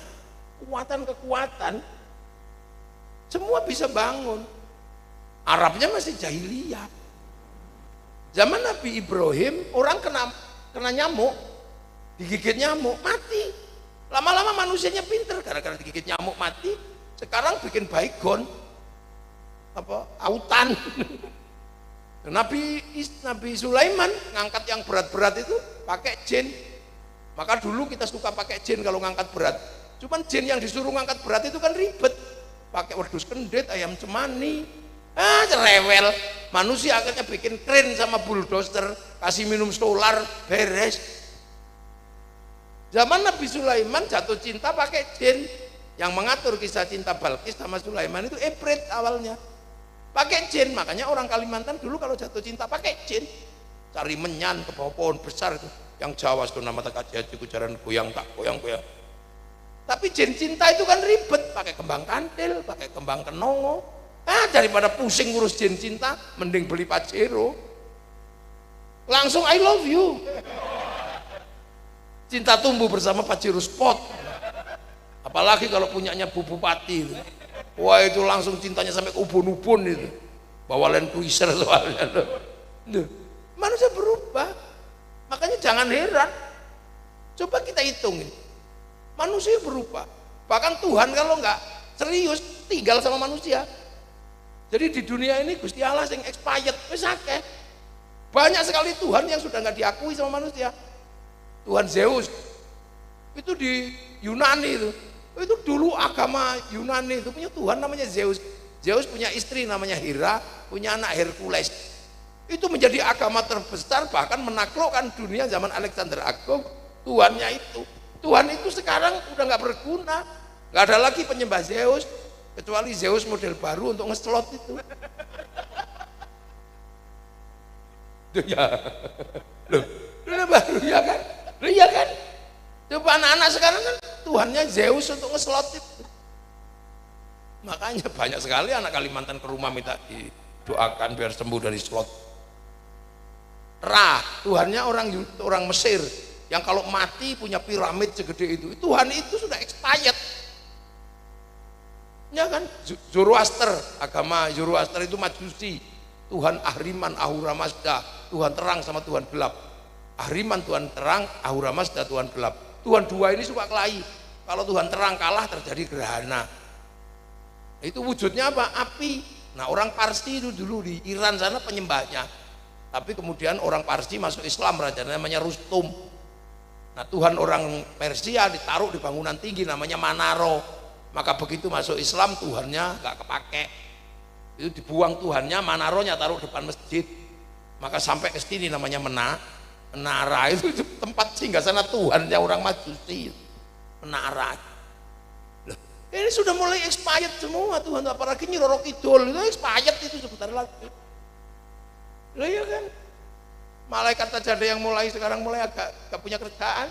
kekuatan-kekuatan, semua bisa bangun. Arabnya masih jahiliyah. Zaman Nabi Ibrahim orang kena nyamuk, digigit nyamuk mati. Lama-lama manusianya pinter, gara-gara digigit nyamuk mati. Sekarang bikin baygon, autan. Nabi Sulaiman ngangkat yang berat-berat itu pakai jin. Maka dulu kita suka pakai jin kalau ngangkat berat. Cuman jin yang disuruh ngangkat berat itu kan ribet, pakai wedus kendit, ayam cemani, cerewel. Manusia akhirnya bikin kren sama bulldozer, kasih minum solar, beres. Zaman Nabi Sulaiman jatuh cinta pakai jin. Yang mengatur kisah cinta Balkis sama Sulaiman itu Ifrit awalnya, pakai jin. Makanya orang Kalimantan dulu kalau jatuh cinta pakai jin, cari menyan ke bawah pohon besar itu. Yang Jawa itu nama tak haji kujaran goyang tak goyang. Tapi jin cinta itu kan ribet, pakai kembang kantil, pakai kembang kenongo. Daripada pusing ngurus jin cinta, mending beli Pajero. Langsung I love you. Cinta tumbuh bersama Pajero Spot. Apalagi kalau punyanya Bu Bupati itu. Wah itu langsung cintanya sampai ke ubun-ubun itu. Bawa Land Cruiser soalnya. Loh, manusia berubah. Makanya jangan heran. Coba kita hitungin. Manusia berubah. Bahkan Tuhan kalau nggak serius tinggal sama manusia. Jadi di dunia ini Gusti Allah yang expired, wis akeh. Banyak sekali Tuhan yang sudah nggak diakui sama manusia. Tuhan Zeus itu di Yunani itu dulu agama Yunani itu punya Tuhan namanya Zeus. Zeus punya istri namanya Hera, punya anak Hercules. Itu menjadi agama terbesar bahkan menaklukkan dunia zaman Alexander Agung. Tuhannya itu, Tuhan itu sekarang udah nggak berguna, nggak ada lagi penyembah Zeus kecuali Zeus model baru untuk ngeslot itu. Ya, loh, baru ya kan? Iya kan? Coba anak-anak sekarang kan Tuhannya Zeus untuk ngeslot itu. Makanya banyak sekali anak Kalimantan ke rumah minta didoakan biar sembuh dari slot. Ra, Tuhannya orang Mesir yang kalau mati punya piramid segede itu. Tuhan itu sudah expired. Ya kan? Zoroaster, agama Zoroaster itu Majusi. Tuhan Ahriman, Ahura Mazda, Tuhan terang sama Tuhan gelap. Ahriman Tuhan terang, Ahura Mazda Tuhan gelap. Tuhan dua ini suka kelahi. Kalau Tuhan terang kalah terjadi gerhana. Itu wujudnya apa? Api. Nah orang Parsi itu dulu di Iran sana penyembahnya. Tapi kemudian orang Parsi masuk Islam, rajanya namanya Rustum. Nah Tuhan orang Persia ditaruh di bangunan tinggi namanya Manaro. Maka begitu masuk Islam Tuhannya nggak kepake. Itu dibuang Tuhannya, Manaronya taruh depan masjid. Maka sampai ke sini namanya menara itu tempat singgah sana Tuhannya orang Majusi. Menara. Loh, ini sudah mulai expired semua Tuhan, apalagi Nyi Roro Kidul itu expired itu sebentar lagi. Loh ya kan? Malaikat aja ada yang sekarang mulai agak punya kerjaan.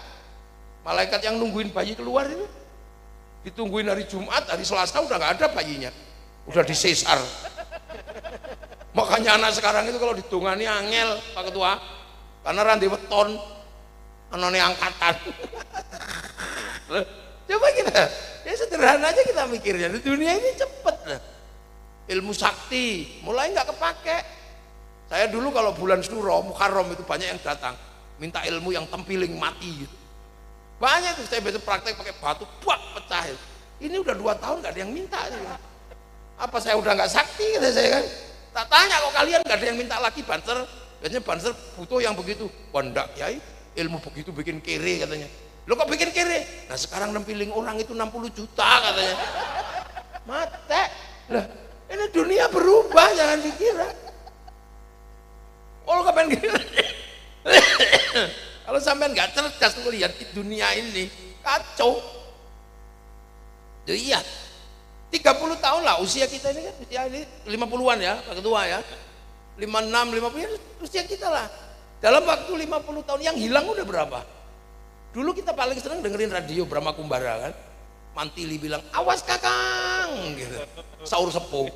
Malaikat yang nungguin bayi keluar itu ditungguin hari Jumat, hari Selasa udah nggak ada bayinya, udah disesar. Makanya anak sekarang itu kalau ditungani angel Pak Ketua, karena randi weton anone angkatan. Coba kita ya sederhana aja kita mikirnya, di dunia ini cepet lah. Ilmu sakti mulai nggak kepake. Saya dulu kalau bulan Suro Muharram itu banyak yang datang minta ilmu yang tempiling mati gitu. Banyak tuh saya besok praktek pakai batu buak pecah. Ini udah 2 tahun nggak ada yang minta gitu. Apa saya udah nggak sakti kata saya kan. Tak tanya kok kalian nggak ada yang minta lagi banser. Biasanya banser butuh yang begitu. Wandak ya ilmu begitu bikin kere katanya. Lo kok bikin kere? Nah sekarang nempiling orang itu 60 juta katanya. Mate lah, ini dunia berubah, jangan dikira. Oh kapan gitu? Kalau sampean nggak cerdas melihat di dunia ini kacau. Iya, 30 tahun lah usia kita ini kan, usia ini 50-an ya, Pak Ketua ya. 56, 50 ya, usia kita lah. Dalam waktu 50 tahun yang hilang udah berapa? Dulu kita paling senang dengerin radio Brahma Kumbara kan. Mantili bilang, awas kakang gitu. Saur sepuh.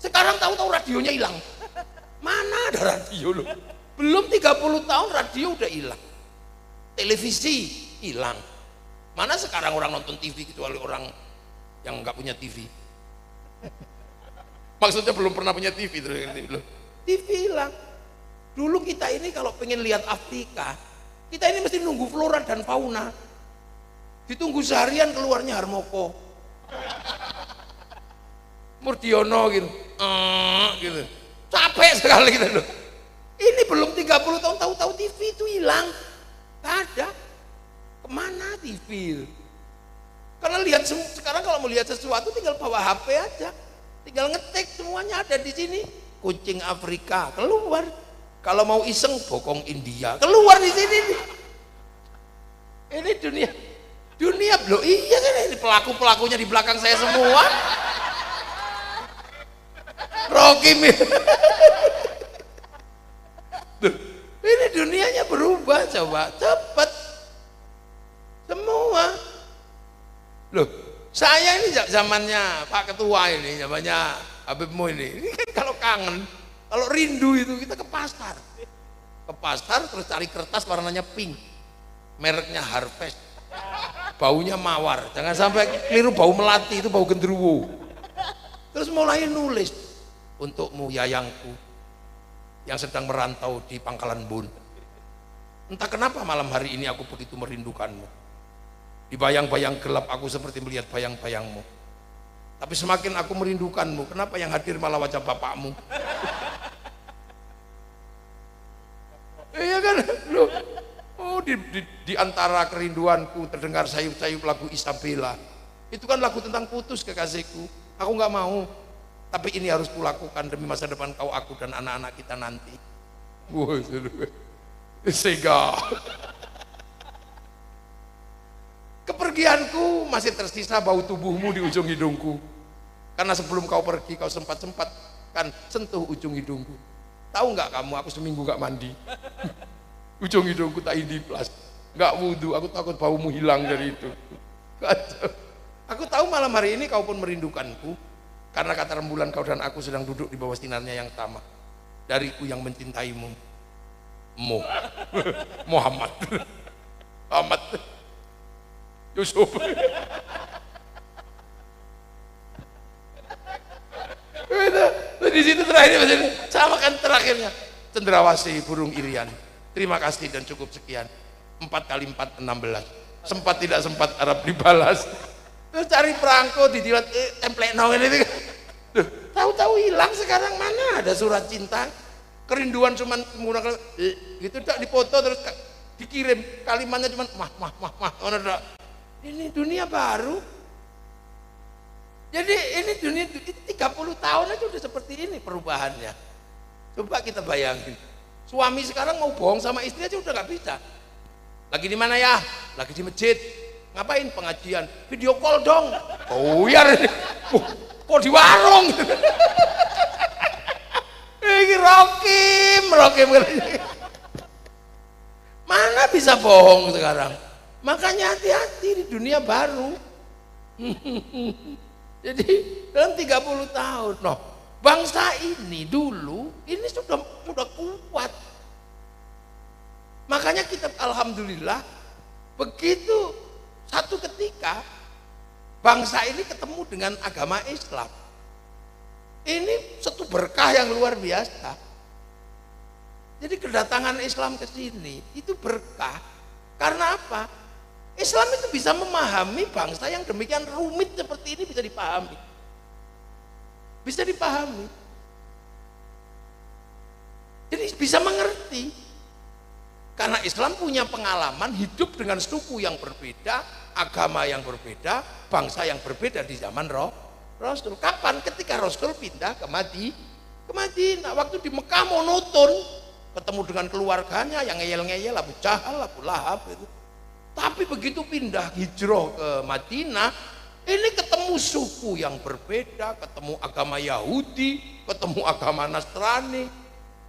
Sekarang tahu-tahu radionya hilang. Mana ada radio loh? Belum 30 tahun radio udah hilang. Televisi hilang. Mana sekarang orang nonton TV kecuali orang yang nggak punya TV. Maksudnya belum pernah punya TV terus TV hilang. Dulu kita ini kalau pengen lihat Afrika, kita ini mesti nunggu flora dan fauna. Ditunggu seharian keluarnya Harmoko, Murdiono gitu. Gitu. Capek sekali kita loh. Ini belum 30 tahun tahu-tahu TV itu hilang. Gak ada. Kemana TV? Karena lihat sekarang kalau mau lihat sesuatu tinggal bawa HP aja. Tinggal ngetik semuanya ada di sini. Kucing Afrika keluar. Kalau mau iseng bokong India keluar di sini nih. Ini dunia loh. Iya kan ini pelaku-pelakunya di belakang saya semua. Rocky ini dunianya berubah, coba cepet semua loh. Saya ini zamannya Pak Ketua ini, zamannya Habibmu ini kan kalau kangen, kalau rindu itu kita ke pasar terus cari kertas warnanya pink, mereknya Harvest, baunya mawar, jangan sampai keliru bau melati, itu bau genderuwo. Terus mulai nulis, untukmu yayangku yang sedang merantau di Pangkalan Bun. Entah kenapa malam hari ini aku begitu merindukanmu. Di bayang-bayang gelap aku seperti melihat bayang-bayangmu. Tapi semakin aku merindukanmu, kenapa yang hadir malah wajah bapakmu? Iya kan? Loh. Oh, di antara kerinduanku terdengar sayup-sayup lagu Isabella. Itu kan lagu tentang putus kekasihku. Aku nggak mau. Tapi ini harus kulakukan demi masa depan kau, aku dan anak-anak kita nanti. Wah, sega. Kepergianku masih tersisa bau tubuhmu di ujung hidungku. Karena sebelum kau pergi, kau sempat kan sentuh ujung hidungku. Tahu nggak kamu, aku seminggu nggak mandi. Ujung hidungku tak indiplas, nggak wudhu. Aku takut baumu hilang dari itu. Aku tahu malam hari ini kau pun merindukanku. Karena kata rembulan kau dan aku sedang duduk di bawah sinarnya yang tamak. Dariku yang mencintaimu, Muhammad Ahmad Yusuf. Di situ terakhir sama kan terakhirnya. Cendrawasih burung irian. Terima kasih dan cukup sekian. 4 kali 4 16. Sempat tidak sempat Arab dibalas. Terus cari perangko dijilat template nong ini. Tahu-tahu hilang sekarang, mana ada surat cinta. Kerinduan cuman menggunakan gitu, tak dipoto terus dikirim kalimatnya cuman mah. Ini dunia baru. Jadi ini dunia 30 tahun aja udah seperti ini perubahannya. Coba kita bayangin. Suami sekarang mau bohong sama istri aja udah nggak bisa. Lagi di mana ya? Lagi di masjid. Ngapain? Pengajian. Video call dong. Oh ya. Kok di warung? Ini Rokim. Mana bisa bohong sekarang? Makanya hati-hati di dunia baru. Jadi dalam 30 tahun, noh, bangsa ini dulu ini sudah kuat. Makanya kita alhamdulillah begitu satu ketika bangsa ini ketemu dengan agama Islam. Ini satu berkah yang luar biasa. Jadi kedatangan Islam ke sini itu berkah. Karena apa? Islam itu bisa memahami bangsa yang demikian rumit seperti ini, bisa dipahami. Bisa dipahami. Jadi bisa mengerti. Karena Islam punya pengalaman hidup dengan suku yang berbeda, agama yang berbeda, bangsa yang berbeda di zaman Rasul. Kapan? Ketika Rasul pindah ke Madinah. Waktu di Mekah monoton, ketemu dengan keluarganya yang ngeyel-ngeyel, Abu Jahal, Abu Lahab itu. Tapi begitu pindah hijrah ke Madinah, ini ketemu suku yang berbeda, ketemu agama Yahudi, ketemu agama Nasrani,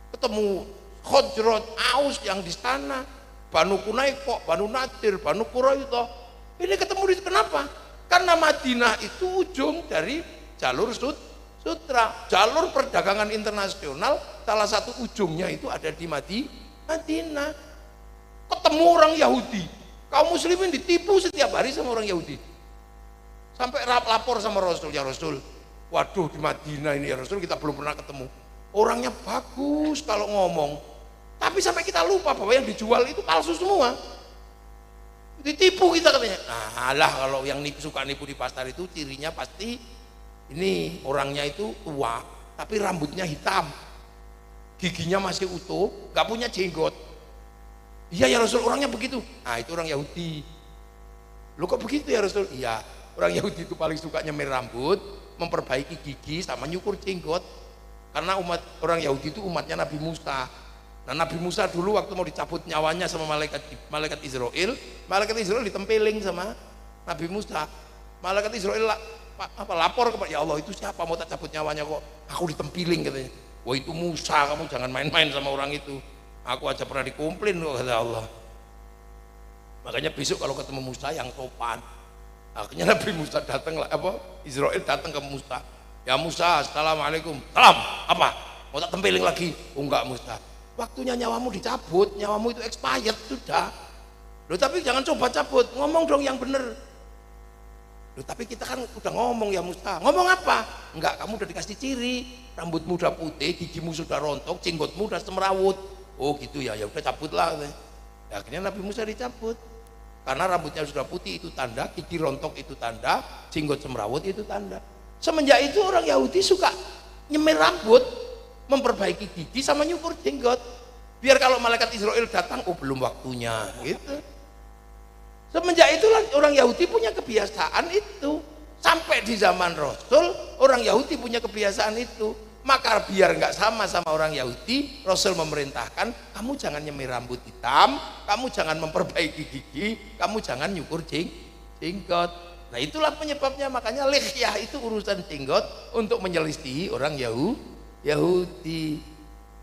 ketemu Khazraj, Aus yang di sana, Banu Qunaiqah, Banu Nadir, Banu Quraidah. Ini ketemu di kenapa? Karena Madinah itu ujung dari jalur sutra, jalur perdagangan internasional. Salah satu ujungnya itu ada di Madinah. Ketemu orang Yahudi, kaum muslimin ditipu setiap hari sama orang Yahudi. Sampai lapor sama Rasul, ya Rasul, waduh di Madinah ini ya Rasul kita belum pernah ketemu. Orangnya bagus kalau ngomong. Tapi sampai kita lupa bahwa yang dijual itu palsu semua. Ditipu kita katanya. Nah lah, kalau yang suka nipu di pasar itu cirinya pasti ini orangnya itu tua, tapi rambutnya hitam, giginya masih utuh, gak punya jenggot. Iya ya Rasul, orangnya begitu. Nah itu orang Yahudi. Loh kok begitu ya Rasul? Iya, orang Yahudi itu paling suka nyemir rambut, memperbaiki gigi sama nyukur jenggot. Karena orang Yahudi itu umatnya Nabi Musa. Nah Nabi Musa dulu waktu mau dicabut nyawanya sama malaikat Israel ditempeling sama Nabi Musa. Malaikat Israel lapor kepada ya Allah, itu siapa mau tak cabut nyawanya kok aku ditempiling katanya. Wah itu Musa, kamu jangan main-main sama orang itu. Aku aja pernah dikomplain kata Allah. Makanya besok kalau ketemu Musa yang sopan. Akhirnya Nabi Musa datang Israel datang ke Musa. Ya Musa, assalamualaikum. Salam, apa? Mau tak tempeling lagi? Oh enggak Musa. Waktunya nyawamu dicabut, nyawamu itu expired sudah. Loh tapi jangan coba cabut, ngomong dong yang bener. Loh, tapi kita kan udah ngomong ya Musta. Ngomong apa? Enggak, kamu udah dikasih ciri. Rambutmu udah putih, gigimu sudah rontok, jenggotmu udah semrawut. Oh gitu ya, ya udah cabutlah. Ya, akhirnya Nabi Musa dicabut. Karena rambutnya sudah putih itu tanda, gigi rontok itu tanda, jenggot semrawut itu tanda. Semenjak itu orang Yahudi suka nyemir rambut, memperbaiki gigi sama nyukur jenggot. Biar kalau malaikat Israel datang, oh belum waktunya gitu. Semenjak itulah orang Yahudi punya kebiasaan itu. Sampai di zaman Rasul, orang Yahudi punya kebiasaan itu. Maka biar nggak sama orang Yahudi, Rasul memerintahkan, kamu jangan nyemir rambut hitam, kamu jangan memperbaiki gigi, kamu jangan nyukur jenggot. Nah itulah penyebabnya, makanya lihyah itu urusan jenggot untuk menyelisihi orang Yahudi.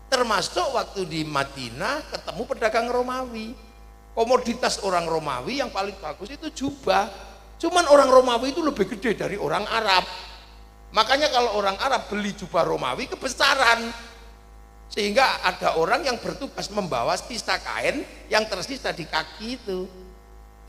Termasuk waktu di Madinah ketemu pedagang Romawi. Komoditas orang Romawi yang paling bagus itu jubah. Cuman orang Romawi itu lebih gede dari orang Arab. Makanya kalau orang Arab beli jubah Romawi kebesaran. Sehingga ada orang yang bertugas membawa sisa kain yang tersisa di kaki itu.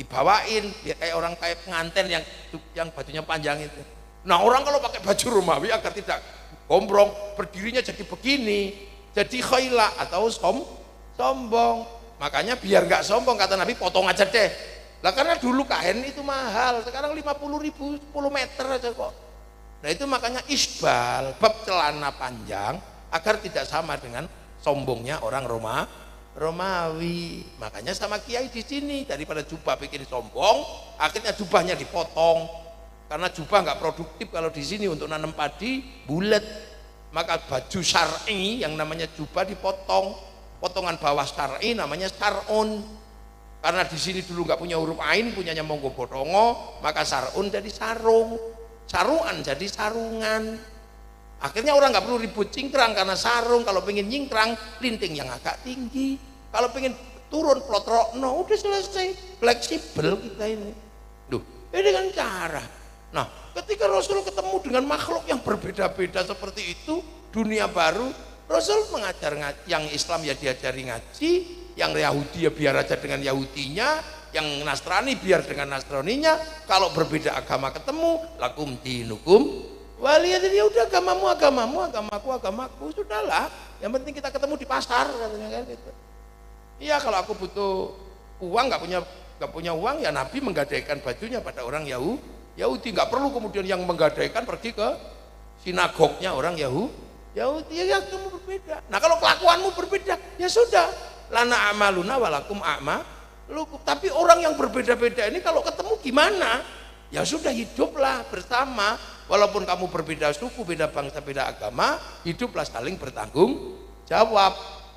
Dibawain kayak orang kayak pengantin yang bajunya panjang itu. Nah, orang kalau pakai baju Romawi agar tidak gombrong, berdirinya jadi begini, jadi khailah atau sombong. Makanya biar nggak sombong kata Nabi, potong aja deh. Lah karena dulu kain itu mahal, sekarang 50.000 10 meter aja kok. Nah itu makanya isbal, bab celana panjang agar tidak sama dengan sombongnya orang Romawi. Makanya sama kiai di sini, daripada jubah bikin sombong, akhirnya jubahnya dipotong. Karena jubah nggak produktif kalau di sini untuk nanam padi bulat. Maka baju syar'i yang namanya jubah dipotong. Potongan bawah syar'i namanya sar'un. Karena di sini dulu nggak punya huruf ain, punyanya Monggo Bodongo, maka sar'un jadi sarung, saruan jadi sarungan. Akhirnya orang nggak perlu ribut cingkrang karena sarung. Kalau pengen nyingkrang, linting yang agak tinggi. Kalau pengen turun plotrokno, udah selesai. Fleksibel kita ini. Duh, ini dengan cara. Nah, ketika Rasul ketemu dengan makhluk yang berbeda-beda seperti itu, dunia baru, Rasul mengajar yang Islam ya diajari ngaji, yang Yahudi ya biar aja dengan Yahudinya, yang Nasrani biar dengan Nasraninya. Kalau berbeda agama ketemu, lakum dinukum waliyadin, ya udah agamamu agamamu, agamaku, sudahlah. Yang penting kita ketemu di pasar katanya kan gitu. Iya, kalau aku butuh uang nggak punya uang ya Nabi menggadaikan bajunya pada orang Yahudi, nggak perlu kemudian yang menggadaikan pergi ke sinagognya orang Yahudi ya kamu berbeda. Nah kalau kelakuanmu berbeda ya sudah, lana amaluna walakum a'malukum. Tapi orang yang berbeda-beda ini kalau ketemu gimana? Ya sudah, hiduplah bersama. Walaupun kamu berbeda suku, beda bangsa, beda agama, hiduplah saling bertanggung jawab.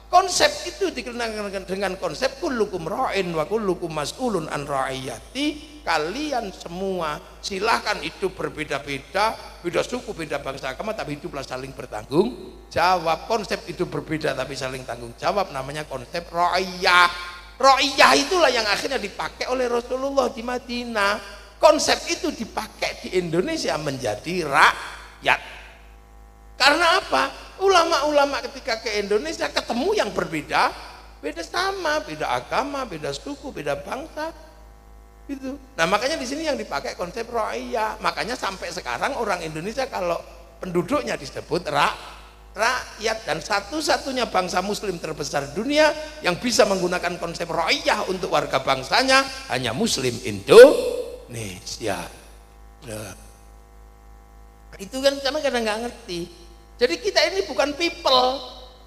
Konsep itu dikenakan dengan konsep kullukum ra'in wa kullukum mas'ulun an ra'iyati. Kalian semua silahkan hidup berbeda-beda, beda suku, beda bangsa, agama, tapi hiduplah saling bertanggung jawab. Konsep hidup berbeda tapi saling tanggung jawab namanya konsep ra'iyah. Ra'iyah itulah yang akhirnya dipakai oleh Rasulullah di Madinah. Konsep itu dipakai di Indonesia menjadi rakyat. Karena apa? Ulama-ulama ketika ke Indonesia ketemu yang berbeda, beda sama, beda agama, beda suku, beda bangsa, gitu. Nah makanya di sini yang dipakai konsep ra'iyah. Makanya sampai sekarang orang Indonesia kalau penduduknya disebut rakyat, dan satu-satunya bangsa Muslim terbesar dunia yang bisa menggunakan konsep ra'iyah untuk warga bangsanya hanya Muslim Indonesia. Nah, itu kan karena kadang nggak ngerti. Jadi kita ini bukan people.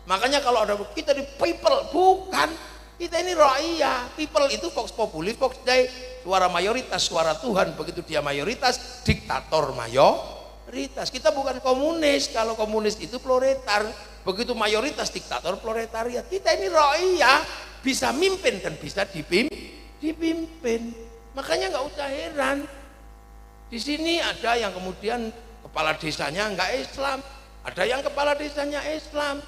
Makanya kalau ada kita di people, bukan. Kita ini ra'iyah. People itu vox populi, vox dei, suara mayoritas, suara Tuhan. Begitu dia mayoritas, diktator mayoritas. Kita bukan komunis. Kalau komunis itu proletar. Begitu mayoritas, diktator proletariat. Kita ini ra'iyah, bisa mimpin dan bisa dipimpin. Makanya nggak usah heran. Di sini ada yang kemudian kepala desanya nggak Islam. Ada yang kepala desanya Islam,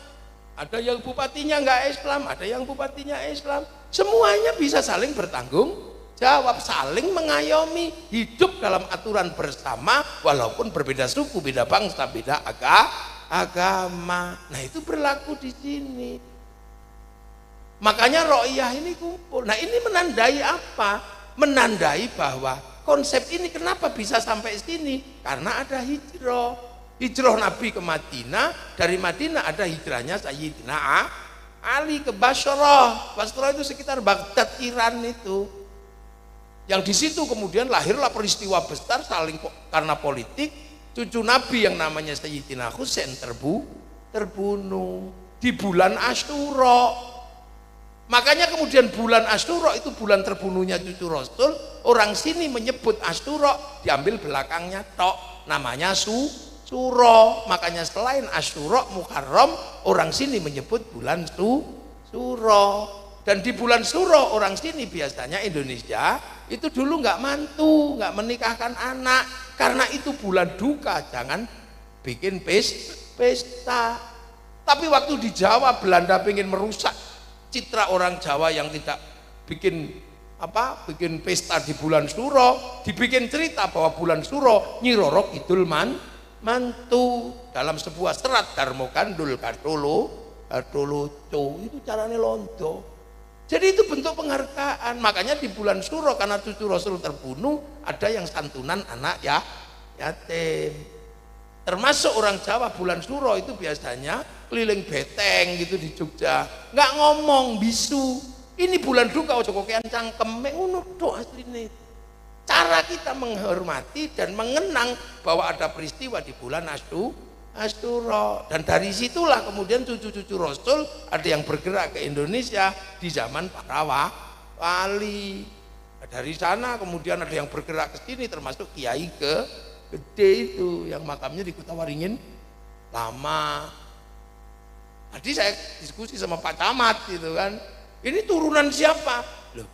ada yang bupatinya nggak Islam, ada yang bupatinya Islam. Semuanya bisa saling bertanggung jawab, saling mengayomi, hidup dalam aturan bersama walaupun berbeda suku, beda bangsa, beda agama. Nah itu berlaku di sini. Makanya ra'iyah ini kumpul. Nah ini menandai apa? Menandai bahwa konsep ini kenapa bisa sampai sini? Karena ada hijrah. Hijrah Nabi ke Madinah, dari Madinah ada hijrahnya Sayyidina Ali ke Basrah. Basrah itu sekitar Baghdad, Iran itu. Yang di situ kemudian lahirlah peristiwa besar saling karena politik. Cucu Nabi yang namanya Sayyidina Husain terbunuh di bulan Asyura. Makanya kemudian bulan Asyura itu bulan terbunuhnya cucu Rasul. Orang sini menyebut Asyura, diambil belakangnya tok, namanya Suro. Makanya selain Asyura Muharram, orang sini menyebut bulan Suro. Dan di bulan Suro orang sini biasanya Indonesia itu dulu nggak mantu, nggak menikahkan anak, karena itu bulan duka, jangan bikin pesta. Tapi waktu di Jawa Belanda pengen merusak citra orang Jawa yang tidak bikin pesta di bulan Suro, dibikin cerita bahwa bulan Suro Nyi Roro Kidul mantu dalam sebuah serat Darmo Gandul Gatholoco itu carane londo. Jadi itu bentuk penghargaan. Makanya di bulan Suro karena cucu Rasul terbunuh ada yang santunan anak yatim. Termasuk orang Jawa bulan Suro itu biasanya keliling beteng gitu di Jogja, nggak ngomong bisu. Ini bulan duka ojo kokean cangkem ngono tok asline. Cara kita menghormati dan mengenang bahwa ada peristiwa di bulan Asyura. Dan dari situlah kemudian cucu-cucu Rasul ada yang bergerak ke Indonesia di zaman para wali. Dari sana kemudian ada yang bergerak ke sini termasuk Kiai Gede itu yang makamnya di Kota Waringin lama. Tadi saya diskusi sama Pak Camat gitu kan, ini turunan siapa? Loh,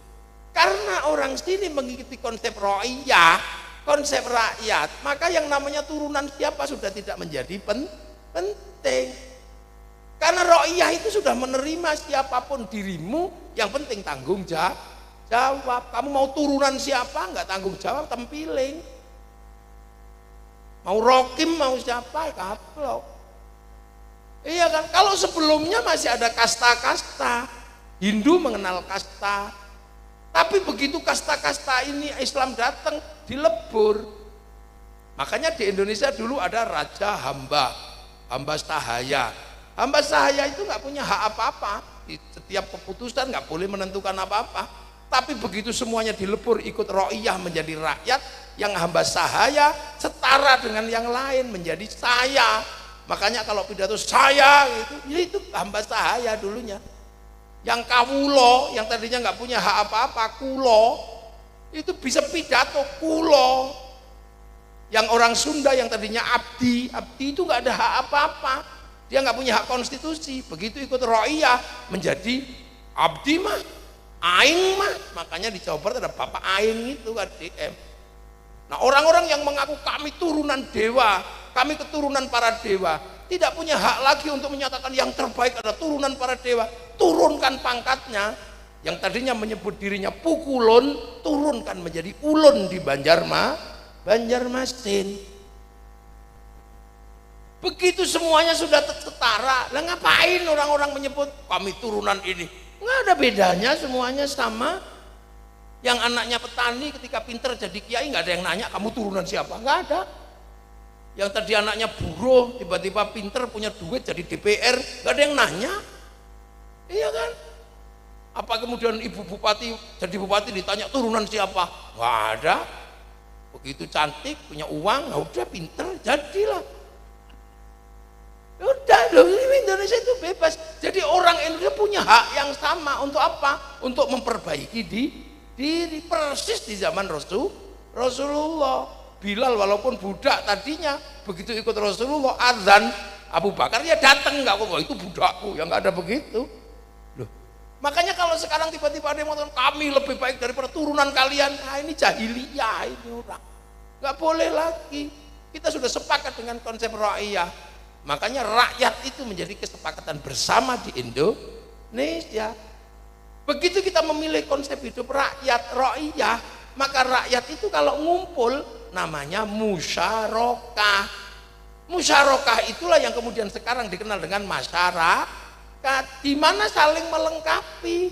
karena orang sini mengikuti konsep ro'iyah, konsep rakyat, maka yang namanya turunan siapa sudah tidak menjadi penting. Karena ro'iyah itu sudah menerima siapapun dirimu, yang penting tanggung jawab. Kamu mau turunan siapa, nggak tanggung jawab, tempiling. Mau rokim, mau siapa, kaplok. Iya kan, kalau sebelumnya masih ada kasta-kasta, Hindu mengenal kasta, tapi begitu kasta-kasta ini Islam datang dilebur. Makanya di Indonesia dulu ada raja hamba sahaya. Hamba sahaya itu nggak punya hak apa-apa, di setiap keputusan nggak boleh menentukan apa-apa. Tapi begitu semuanya dilebur ikut ro'iyah menjadi rakyat, yang hamba sahaya setara dengan yang lain menjadi saya. Makanya kalau pidato saya gitu, ya itu hamba sahaya dulunya. Yang kawulo, yang tadinya nggak punya hak apa-apa, kulo, itu bisa pidato kulo. Yang orang Sunda yang tadinya abdi itu nggak ada hak apa-apa, dia nggak punya hak konstitusi. Begitu ikut ro'iyah menjadi abdi mah, aing mah. Makanya di Jawa Barat ada Bapak Aing itu kan DM. Nah orang-orang yang mengaku kami turunan dewa, kami keturunan para dewa, tidak punya hak lagi untuk menyatakan yang terbaik adalah turunan para dewa. Turunkan pangkatnya, yang tadinya menyebut dirinya pukulun, turunkan menjadi ulun di Banjarmasin. Begitu semuanya sudah setara, lah ngapain orang-orang menyebut kami turunan ini? Nggak ada bedanya, semuanya sama. Yang anaknya petani ketika pinter jadi kiai nggak ada yang nanya kamu turunan siapa, nggak ada. Yang tadi anaknya buruh tiba-tiba pinter punya duit jadi DPR, nggak ada yang nanya. Iya kan? Apa kemudian ibu bupati jadi bupati ditanya turunan siapa? Nggak ada. Begitu cantik punya uang, nggak udah pinter jadilah. Udah loh, Indonesia itu bebas. Jadi orang Indonesia punya hak yang sama untuk apa? Untuk memperbaiki diri persis di zaman Rasulullah. Bilal walaupun budak tadinya, begitu ikut Rasulullah azan Abu Bakar ya datang, nggak kok itu budakku, ya nggak ada begitu. Loh, makanya kalau sekarang tiba-tiba ada yang mengatakan kami lebih baik daripada turunan kalian, nah ini jahiliyah ini orang, nggak boleh lagi. Kita sudah sepakat dengan konsep rakyat, makanya rakyat itu menjadi kesepakatan bersama di Indonesia. Begitu kita memilih konsep hidup rakyat, ro'iyah, maka rakyat itu kalau ngumpul namanya musyarakah. Musyarakah itulah yang kemudian sekarang dikenal dengan masyarakat, di mana saling melengkapi.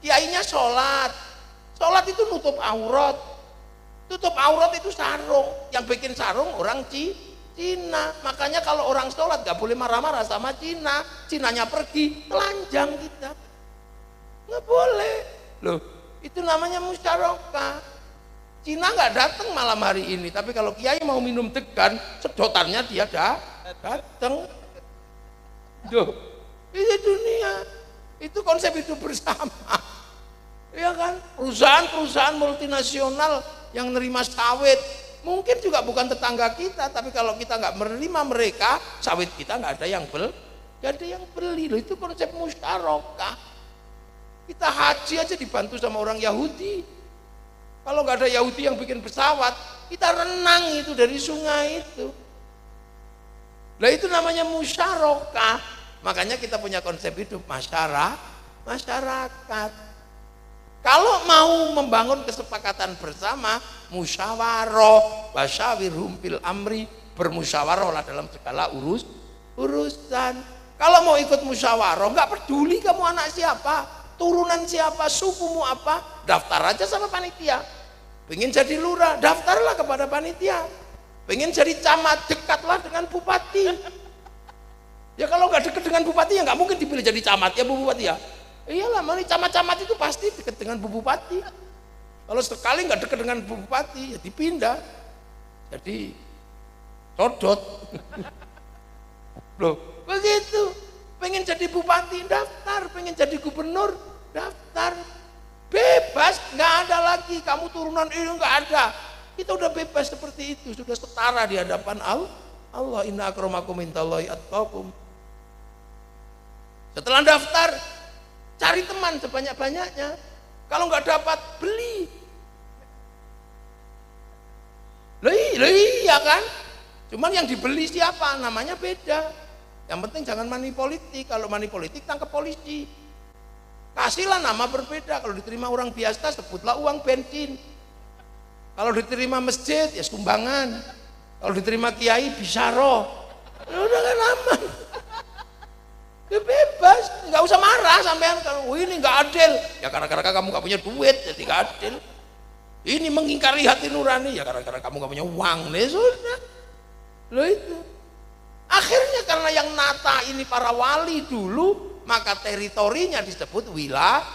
Kiainya sholat itu nutup aurat, Tutup aurat itu sarung. Yang bikin sarung orang Cina. Makanya kalau orang sholat gak boleh marah-marah sama Cina. Cinanya pergi, telanjang kita. Nggak boleh. Loh, itu namanya musyarakah. Cina nggak datang malam hari ini, tapi kalau kiai mau minum degan, sedotannya dia datang. Duh, itu dunia. Itu konsep hidup bersama. Ya kan? Perusahaan-perusahaan multinasional yang nerima sawit, mungkin juga bukan tetangga kita, tapi kalau kita nggak menerima mereka, sawit kita nggak ada yang beli. Loh, itu konsep musyarakah. Kita haji aja dibantu sama orang Yahudi. Kalau nggak ada Yahudi yang bikin pesawat, kita renang itu dari sungai itu. Nah itu namanya musyarakah. Makanya kita punya konsep hidup masyarakat. Kalau mau membangun kesepakatan bersama, musyawarah, wasyawirhum fil amri, bermusyawarahlah dalam segala urusan. Kalau mau ikut musyawarah, nggak peduli kamu anak siapa, turunan siapa, sukumu apa, daftar aja sama panitia. Pengen jadi lurah, daftarlah kepada panitia. Pengen jadi camat, dekatlah dengan bupati. Ya kalau nggak dekat dengan bupati ya nggak mungkin dipilih jadi camat ya Bu Bupati ya. Iyalah, mana camat-camat itu pasti dekat dengan Bu Bupati. Kalau sekali nggak dekat dengan Bu Bupati ya dipindah. Jadi sodot. Loh, begitu. Pengen jadi bupati daftar, pengen jadi gubernur daftar. Bebas, nggak ada lagi kamu turunan ini, nggak ada. Kita udah bebas seperti itu, sudah setara di hadapan Allah. Inna akramakum indallahi atqakum. Setelah daftar, cari teman sebanyak-banyaknya. Kalau nggak dapat, beli. Iya kan? Cuman yang dibeli siapa? Namanya beda. Yang penting jangan money politik. Kalau money politik tangkap polisi. Kasihlah nama berbeda. Kalau diterima orang biasa sebutlah uang bensin. Kalau diterima masjid ya sumbangan. Kalau diterima kiai bisyarah. Udah kan aman. Ya bebas, nggak usah marah sampean kalau ini nggak adil. Ya karena kamu nggak punya duit jadi nggak adil. Ini mengingkari hati nurani ya karena kamu nggak punya uang. Nih sudah. Loh itu. Akhirnya karena yang nata ini para wali dulu, maka teritorinya disebut wilayah.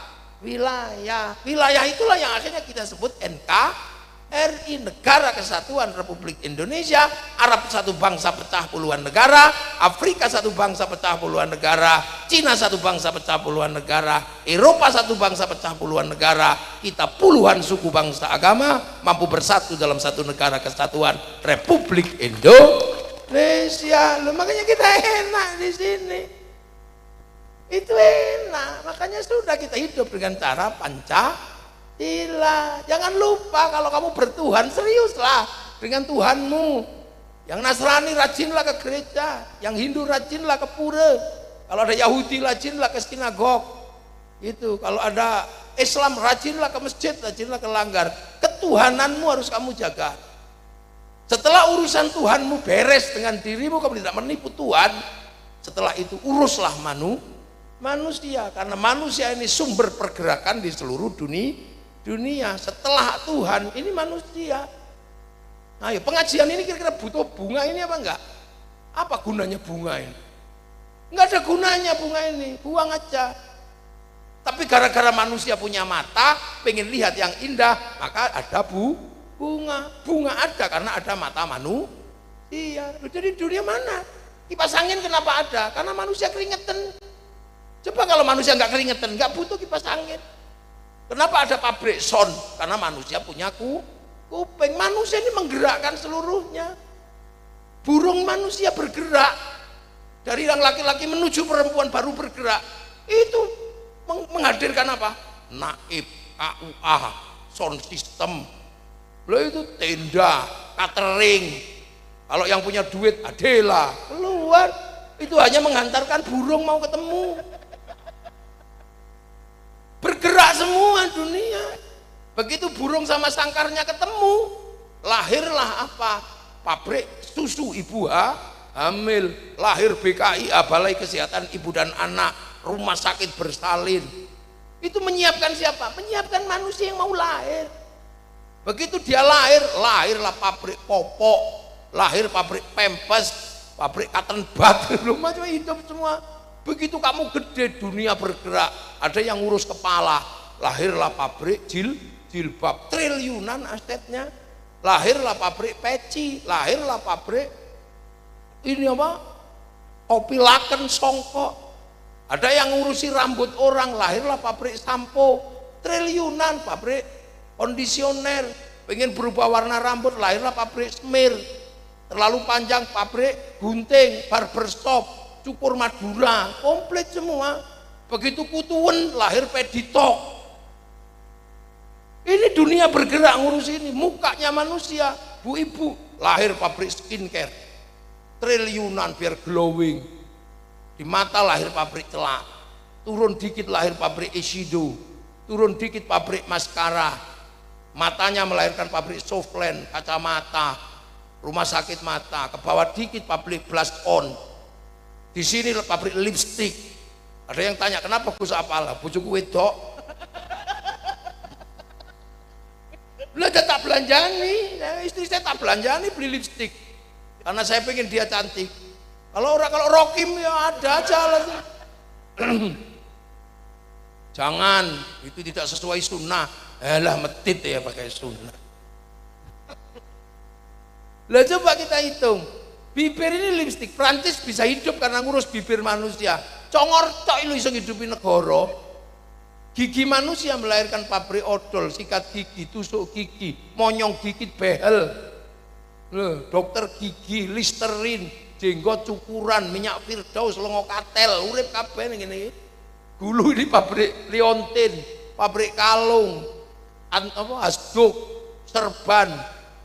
Wilayah itulah yang akhirnya kita sebut NKRI, Negara Kesatuan Republik Indonesia. Arab satu bangsa pecah puluhan negara, Afrika satu bangsa pecah puluhan negara, Cina satu bangsa pecah puluhan negara, Eropa satu bangsa pecah puluhan negara. Kita puluhan suku bangsa agama mampu bersatu dalam satu negara kesatuan Republik Indonesia. Loh, makanya kita enak di sini. Itu enak, makanya sudah kita hidup dengan cara Pancasila. Jangan lupa kalau kamu bertuhan, seriuslah dengan Tuhanmu. Yang Nasrani rajinlah ke gereja, yang Hindu rajinlah ke pura. Kalau ada Yahudi rajinlah ke sinagog. Itu kalau ada Islam rajinlah ke masjid, rajinlah ke langgar. Ketuhananmu harus kamu jaga. Setelah urusan Tuhanmu beres dengan dirimu, kamu tidak menipu Tuhan. Setelah itu uruslah manusia, karena manusia ini sumber pergerakan di seluruh dunia. Setelah Tuhan ini manusia. Ayo pengajian ini kira-kira butuh bunga ini apa enggak? Apa gunanya bunga ini? Enggak ada gunanya bunga ini, buang aja. Tapi gara-gara manusia punya mata, pengen lihat yang indah, maka ada bunga ada karena ada mata manusia. Jadi dunia mana? Kipas angin kenapa ada? Karena manusia keringetan. Coba kalau manusia nggak keringetan, nggak butuh kipas angin. Kenapa ada pabrik son? Karena manusia punya kuping. Manusia ini menggerakkan seluruhnya. Burung manusia bergerak. Dari yang laki-laki menuju perempuan baru bergerak. Itu menghadirkan apa? Naib, KUA, sound system. Loh itu tenda, catering. Kalau yang punya duit, adalah keluar. Itu hanya menghantarkan burung mau ketemu. Bergerak semua dunia. Begitu burung sama sangkarnya ketemu, lahirlah apa? Pabrik susu ibu hamil, lahir BKI, Balai Kesehatan Ibu dan Anak, rumah sakit bersalin. Itu menyiapkan siapa? Menyiapkan manusia yang mau lahir. Begitu dia lahir, lahirlah pabrik popok, lahir pabrik pempes, pabrik cotton bud, belum macam hidup semua. Begitu kamu gede, dunia bergerak, ada yang ngurus kepala, lahirlah pabrik jilbab, triliunan asetnya. Lahirlah pabrik peci, lahirlah pabrik ini apa? Kopi laken songkok. Ada yang ngurusi rambut orang, lahirlah pabrik sampo, triliunan. Pabrik kondisioner, pengen berubah warna rambut, lahirlah pabrik semir. Terlalu panjang, pabrik gunting, barbershop, cukur Madura, komplit semua. Begitu kutuwen, lahir peditok. Ini dunia bergerak ngurus ini. Mukanya manusia, bu ibu, lahir pabrik skincare, triliunan biar glowing. Di mata lahir pabrik celak, turun dikit lahir pabrik Ishido, turun dikit pabrik maskara, matanya melahirkan pabrik Softland, kacamata, rumah sakit mata, ke bawah dikit pabrik Blast On, di sini pabrik lipstick. Ada yang tanya kenapa Gus apalah, bojoku wedok. Belajar tak belanjani, istri saya tak belanjani beli lipstick, karena saya pengen dia cantik. Kalau rokim ya ada aja lah. Jangan, itu tidak sesuai sunnah. Elah medit ya pakai sunnah. Lah coba kita hitung, bibir ini lipstik. Prancis bisa hidup karena ngurus bibir manusia. Congor tok lu iso nghidupi negara. Gigi manusia melahirkan pabrik odol, sikat gigi, tusuk gigi, monyong gigit behel. Loh, dokter gigi, Listerin, jenggot cukuran, minyak Firdaus, lengo katel, urip kabeh ngene iki. Gulu ini pabrik liontin, pabrik kalung, hasduk, serban,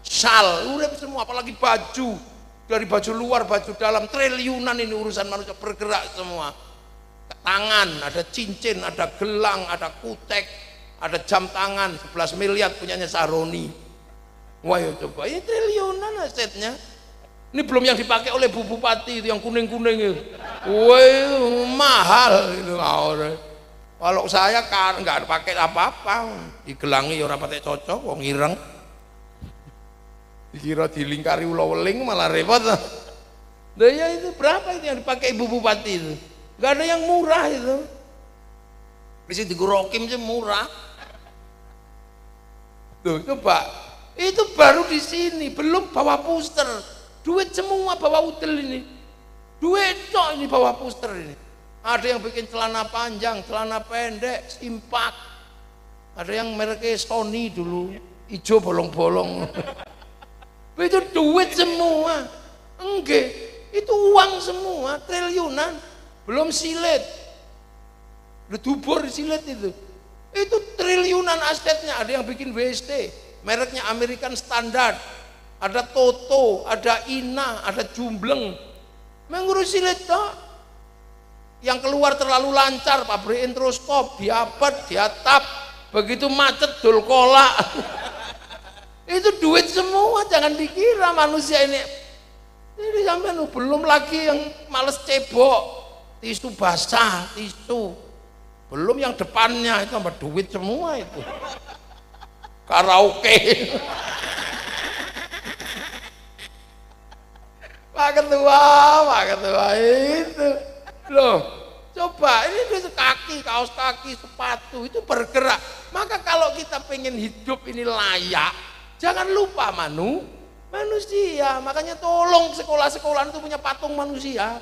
sal, urip semua, apalagi baju. Dari baju luar, baju dalam, triliunan ini urusan manusia bergerak semua. Tangan, ada cincin, ada gelang, ada kutek, ada jam tangan, 11 miliar punyanya Saroni. Wah ya coba, ini triliunan asetnya. Ini belum yang dipakai oleh Bu Bupati itu yang kuning-kuning itu. Wah mahal itu. Kalau saya kan nggak pakai apa-apa, digelangi orang pakai cocok, wong ireng. Dikira dilingkari ulo-weling malah repot. Nah ya itu berapa itu yang dipakai Ibu Bupati itu? Nggak ada yang murah itu. Di sini Rokim aja murah. Tuh coba, itu baru di sini, belum bawa poster. Duit semua bawa udel ini. Duit kok ini bawa poster ini. Ada yang bikin celana panjang, celana pendek, simpak. Ada yang mereknya Sony dulu, hijau bolong-bolong. Itu duit semua. Enggak, itu uang semua, triliunan. Belum silet. Udah dubur silet itu. Itu triliunan asetnya. Ada yang bikin WST, mereknya American Standard. Ada Toto, ada Ina, ada Jumbleng. Mengurus silet toh. Yang keluar terlalu lancar, pabrik Introskop, diapet, diatap. Begitu macet dol kolak. Itu duit semua, jangan dikira manusia ini. Ini sampai belum lagi yang males cebok, tisu basah, tisu. Belum yang depannya itu tambah duit semua itu. Karaoke. Pak Ketua itu. Loh, coba ini kaki, kaos kaki, sepatu itu bergerak. Maka kalau kita pengen hidup ini layak, jangan lupa manusia. Makanya tolong sekolah-sekolah itu punya patung manusia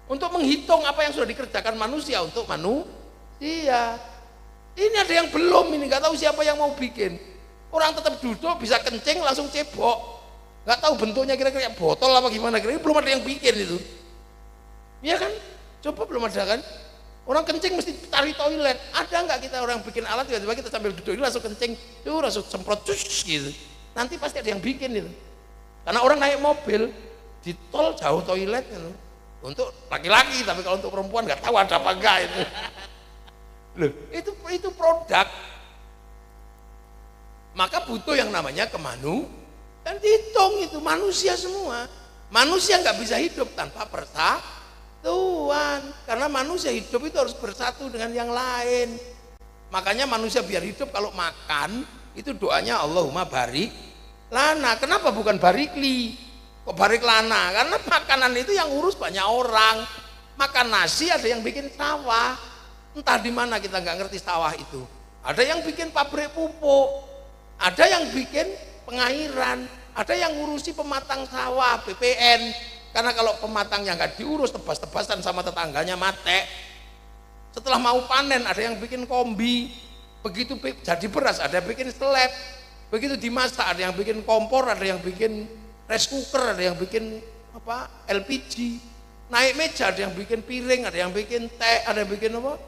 untuk menghitung apa yang sudah dikerjakan manusia untuk manusia. Ini ada yang belum, ini nggak tahu siapa yang mau bikin. Orang tetap duduk bisa kencing langsung cebok, nggak tahu bentuknya kira-kira botol apa gimana, kira-kira belum ada yang bikin itu. Iya kan? Coba belum ada kan? Orang kencing mesti tarik toilet. Ada nggak kita orang bikin alat tiba-tiba kita sambil duduk ini langsung kencing, langsung semprot gitu. Nanti pasti ada yang bikin itu. Karena orang naik mobil di tol jauh toilet gitu. Untuk laki-laki, tapi kalau untuk perempuan nggak tahu ada apa enggak itu. Loh, itu produk. Maka butuh yang namanya dan dihitung itu manusia semua. Manusia nggak bisa hidup tanpa persatuan, karena manusia hidup itu harus bersatu dengan yang lain. Makanya manusia biar hidup kalau makan Itu doanya Allahumma barik lana. Kenapa bukan barikli? Kok barik lana? Karena makanan itu yang urus banyak orang. Makan nasi ada yang bikin sawah. Entah di mana kita nggak ngerti sawah itu. Ada yang bikin pabrik pupuk. Ada yang bikin pengairan. Ada yang ngurusi pematang sawah, BPN. Karena kalau pematangnya nggak diurus, tebas-tebasan sama tetangganya mate. Setelah mau panen ada yang bikin kombi. Begitu jadi beras ada yang bikin slab. Begitu dimasak ada yang bikin kompor, ada yang bikin rice cooker, ada yang bikin apa LPG. Naik meja ada yang bikin piring, ada yang bikin teh, ada yang bikin apa?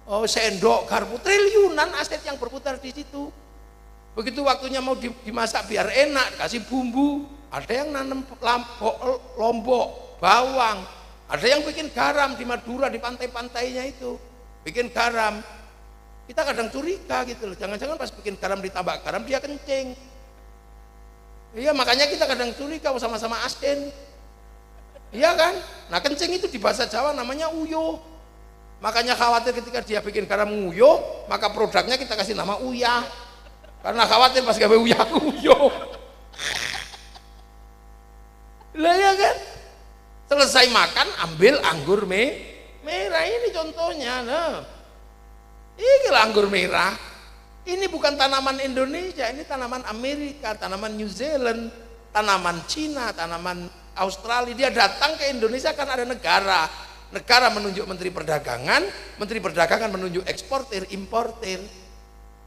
Oh, sendok, garpu, triliunan aset yang berputar di situ. Begitu waktunya mau dimasak biar enak, kasih bumbu. Ada yang nanam lombok, bawang. Ada yang bikin garam di Madura, di pantai-pantainya itu. Bikin garam. Kita kadang curiga gitu loh, jangan-jangan pas bikin garam ditambah garam dia kencing. Iya, makanya kita kadang curiga sama-sama asin. Iya kan? Nah, kencing itu di bahasa Jawa namanya uyuh. Makanya khawatir ketika dia bikin garam nguyuh, maka produknya kita kasih nama uyah. Karena khawatir pas gawe uyah uyuh. Lah ya kan? Selesai makan ambil anggur merah, ini contohnya. Nah, ini anggur merah. Ini bukan tanaman Indonesia, ini tanaman Amerika, tanaman New Zealand, tanaman Cina, tanaman Australia. Dia datang ke Indonesia karena ada negara. Negara menunjuk Menteri Perdagangan, Menteri Perdagangan menunjuk eksportir, importir.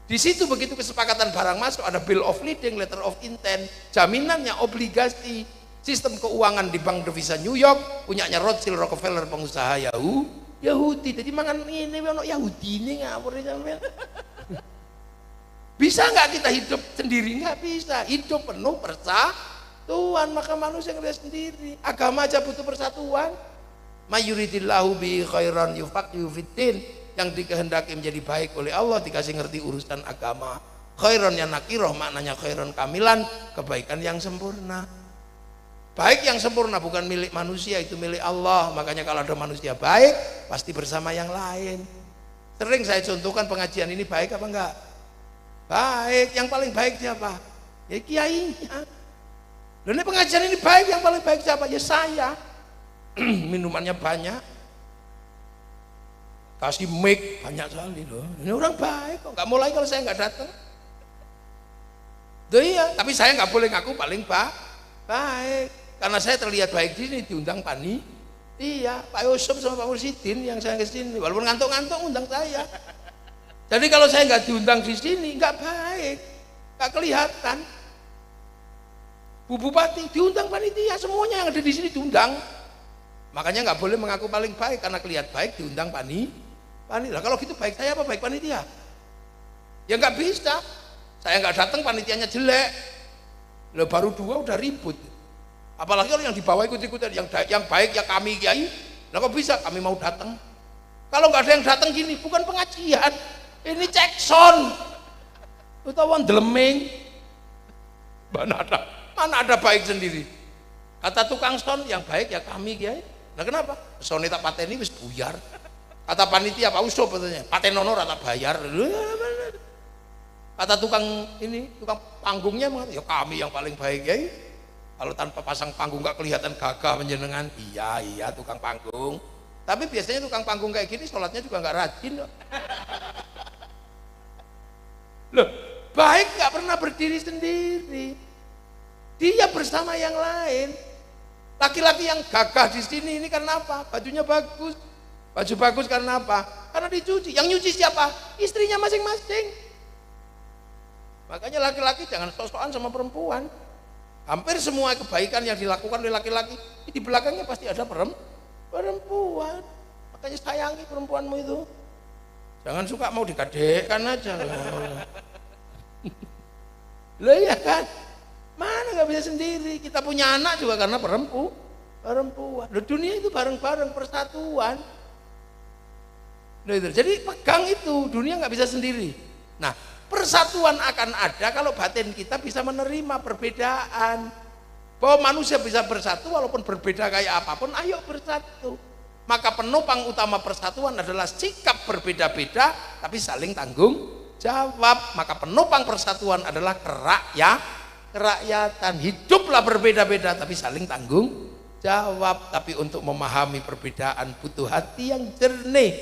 Di situ begitu kesepakatan barang masuk ada bill of lading, letter of intent, jaminannya obligasi, sistem keuangan di Bank Devisa New York, punyanya Rothschild, Rockefeller, pengusaha Yahudi. Jadi mangan ini ono Yahudi ini ngawur sampean. Bisa nggak kita hidup sendiri? Nggak bisa. Hidup penuh persatuan, maka manusia ngerti sendiri. Agama aja butuh persatuan. Mayuridillahu bi khairan yufaqihu fiddin. Yang dikehendaki menjadi baik oleh Allah dikasih ngerti urusan agama. Khairan yang nakiroh maknanya khairan kamilan, kebaikan yang sempurna. Baik yang sempurna bukan milik manusia, itu milik Allah. Makanya kalau ada manusia baik pasti bersama yang lain. Sering saya contohkan pengajian ini baik apa enggak? Baik. Yang paling baik siapa? Ya kiainya. Lalu ini pengajian ini baik, yang paling baik siapa? Ya saya. Minumannya banyak, kasih mic banyak sekali loh. Ini orang baik kok, nggak mulai kalau saya nggak datang. Tuh iya, tapi saya nggak boleh ngaku paling baik, karena saya terlihat baik di sini diundang Iya, Pak Yusuf sama Pak Mursidin yang saya kesini, walaupun ngantuk-ngantuk undang saya. Jadi kalau saya nggak diundang di sini nggak baik, nggak kelihatan. Bu Bupati diundang panitia, semuanya yang ada di sini diundang. Makanya nggak boleh mengaku paling baik karena kelihatan baik diundang panitia. Kalau gitu baik saya apa baik panitia? Ya nggak bisa. Saya nggak datang panitianya jelek. Loh, baru 2 udah ribut. Apalagi kalau yang di bawah ikut-ikutan, yang baik ya kami kiai. Lah kok bisa kami mau datang? Kalau nggak ada yang datang gini, bukan pengajian. Ini cek sound. Utawa ndeleming. Mana ada baik sendiri. Kata tukang sound yang baik ya kami kiai. Nah kenapa? Sound tak pateni wis buyar. Kata panitia Pak Usop katanya, patenono rata bayar. Kata tukang panggungnya mengatakan, ya kami yang paling baik ya. Kalau tanpa pasang panggung nggak kelihatan gagah menjenengan. Iya tukang panggung. Tapi biasanya tukang panggung kayak gini sholatnya juga nggak rajin loh. Loh, baik nggak pernah berdiri sendiri. Dia bersama yang lain. Laki-laki yang gagah di sini ini karena apa? Bajunya bagus. Baju bagus karena apa? Karena dicuci. Yang nyuci siapa? Istrinya masing-masing. Makanya laki-laki jangan sok-sokan sama perempuan. Hampir semua kebaikan yang dilakukan oleh laki-laki di belakangnya pasti ada perempuan. Makanya sayangi perempuanmu itu. Jangan suka mau digadekkan aja. Lah ya kan? Mana nggak bisa sendiri. Kita punya anak juga karena perempuan. Loh, dunia itu bareng-bareng persatuan. Loh, itu. Jadi pegang itu, dunia nggak bisa sendiri. Nah, persatuan akan ada kalau batin kita bisa menerima perbedaan. Bahwa manusia bisa bersatu walaupun berbeda kayak apapun, ayo bersatu. Maka penopang utama persatuan adalah sikap berbeda-beda tapi saling tanggung jawab. Maka penopang persatuan adalah kerakyatan. Hiduplah berbeda-beda tapi saling tanggung jawab. Tapi untuk memahami perbedaan butuh hati yang jernih,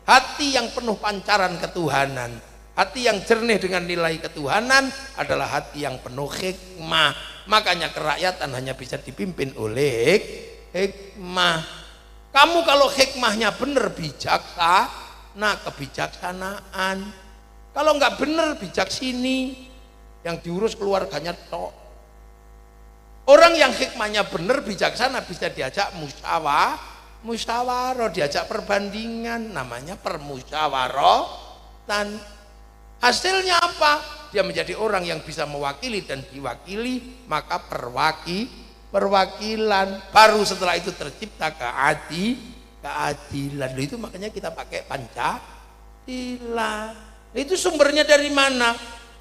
hati yang penuh pancaran ketuhanan. Hati yang jernih dengan nilai ketuhanan adalah hati yang penuh hikmah. Makanya kerakyatan hanya bisa dipimpin oleh hikmah. Kamu kalau hikmahnya benar bijaksana, kebijaksanaan. Kalau nggak benar bijak sini, yang diurus keluarganya tok. Orang yang hikmahnya benar bijaksana bisa diajak musyawarah, diajak perbandingan, namanya permusyawaratan. Hasilnya apa? Dia menjadi orang yang bisa mewakili dan diwakili, maka perwakilan. Baru setelah itu tercipta keadilan. Itu makanya kita pakai Pancasila. Itu sumbernya dari mana?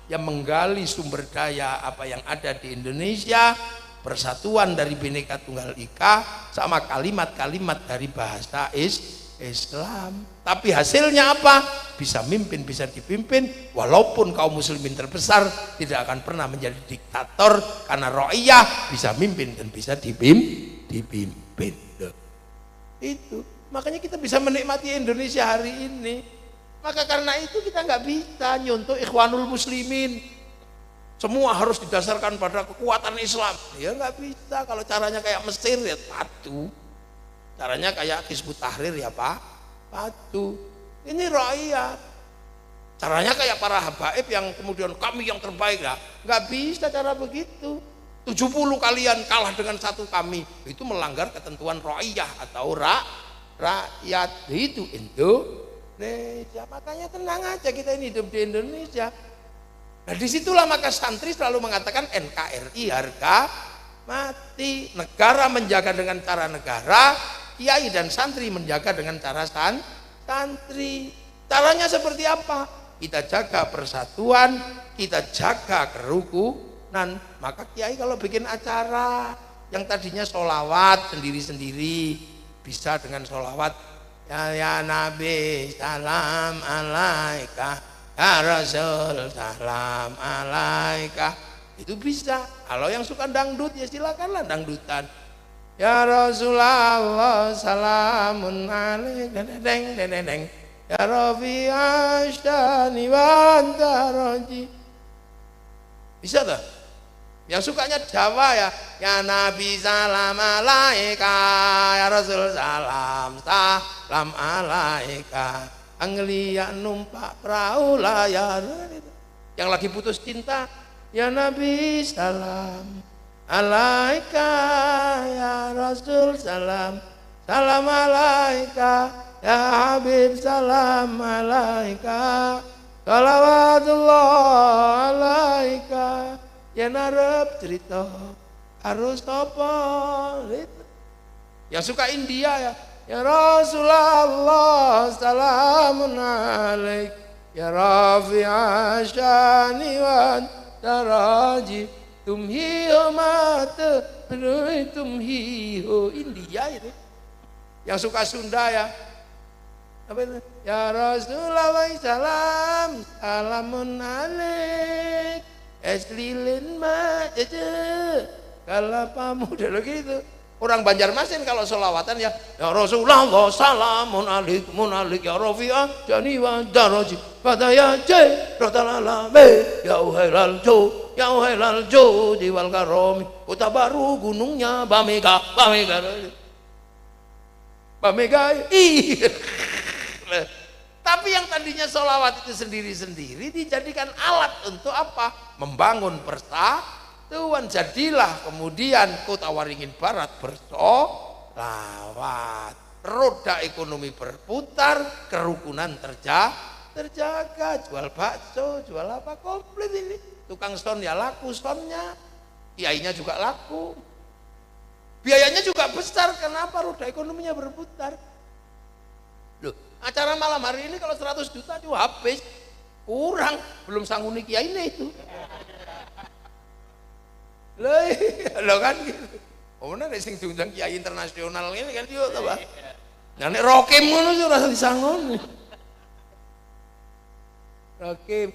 Ya menggali sumber daya apa yang ada di Indonesia, persatuan dari Bhinneka Tunggal Ika, sama kalimat-kalimat dari bahasa Islam. Tapi hasilnya apa? Bisa mimpin, bisa dipimpin. Walaupun kaum muslimin terbesar tidak akan pernah menjadi diktator, karena ra'iyah bisa mimpin dan bisa dipimpin. Itu makanya kita bisa menikmati Indonesia hari ini. Maka karena itu kita nggak bisa nyontoh Ikhwanul Muslimin. Semua harus didasarkan pada kekuatan Islam. Ya nggak bisa. Kalau caranya kayak Mesir ya patuh. Caranya kayak Hizbut Tahrir ya Pak, patuh. Ini rakyat. Caranya kayak para habaib yang kemudian kami yang terbaik ya. Nggak bisa cara begitu. 70 kalian kalah dengan satu kami. Itu melanggar ketentuan rakyat atau rakyat. Itu Indonesia. Makanya tenang aja kita ini hidup di Indonesia. Nah disitulah maka santri selalu mengatakan NKRI harga mati. Negara menjaga dengan cara negara, kiai dan santri menjaga dengan cara santri. Caranya seperti apa? Kita jaga persatuan, kita jaga kerukunan. Maka kiai kalau bikin acara yang tadinya sholawat sendiri-sendiri, bisa dengan sholawat ya Nabi salam alaika, ya Rasul salam alaika. Itu bisa. Kalau yang suka dangdut ya silakanlah dangdutan. Ya Rasulullah salamun alaika deng deng deng. Ya Rafi ashtani wa anta raji. Bisa tak? Yang sukanya Jawa ya Nabi salam alaika, ya Rasul salam alaika. Anglia numpak perahu layar. Yang lagi putus cinta, ya Nabi salam alaika, ya Rasul salam alaika, ya Habib salam alaika, salawatullah alaika. Ya narep cerita harus apa? Yang suka India ya Rasulullah salamun alaik, ya Rafi asyani wan daraji tumhiho mata tumhiho. India itu. Yang suka Sunda ya apa itu? Ya Rasulullah salam salamun alaik, es lilin majaja kalau pamuda lo gitu. Orang Banjarmasin kalau sholawatan ya Rasulullah salamun alaik ya Rafi'ah jani wa daraji fataya jay rotalalame ya uhailal jo diwal karomi kota baru gunungnya Bamega Tapi yang tadinya sholawat itu sendiri-sendiri dijadikan alat untuk apa? Membangun persatuan. Jadilah kemudian Kota Waringin Barat bersolawat. Roda ekonomi berputar, kerukunan terjaga. Jual bakso, jual apa komplit ini. Tukang son ya laku sonnya, kiainya juga laku. Biayanya juga besar. Kenapa? Roda ekonominya berputar. Loh, acara malam hari ini kalau 100 juta itu habis, kurang, belum sangguni kiai ini itu. Loh kan gitu. Oh bener sing diundang kiai internasional ini kan dia apa? Nah nek rokem ngono sih ora disangoni. Kim,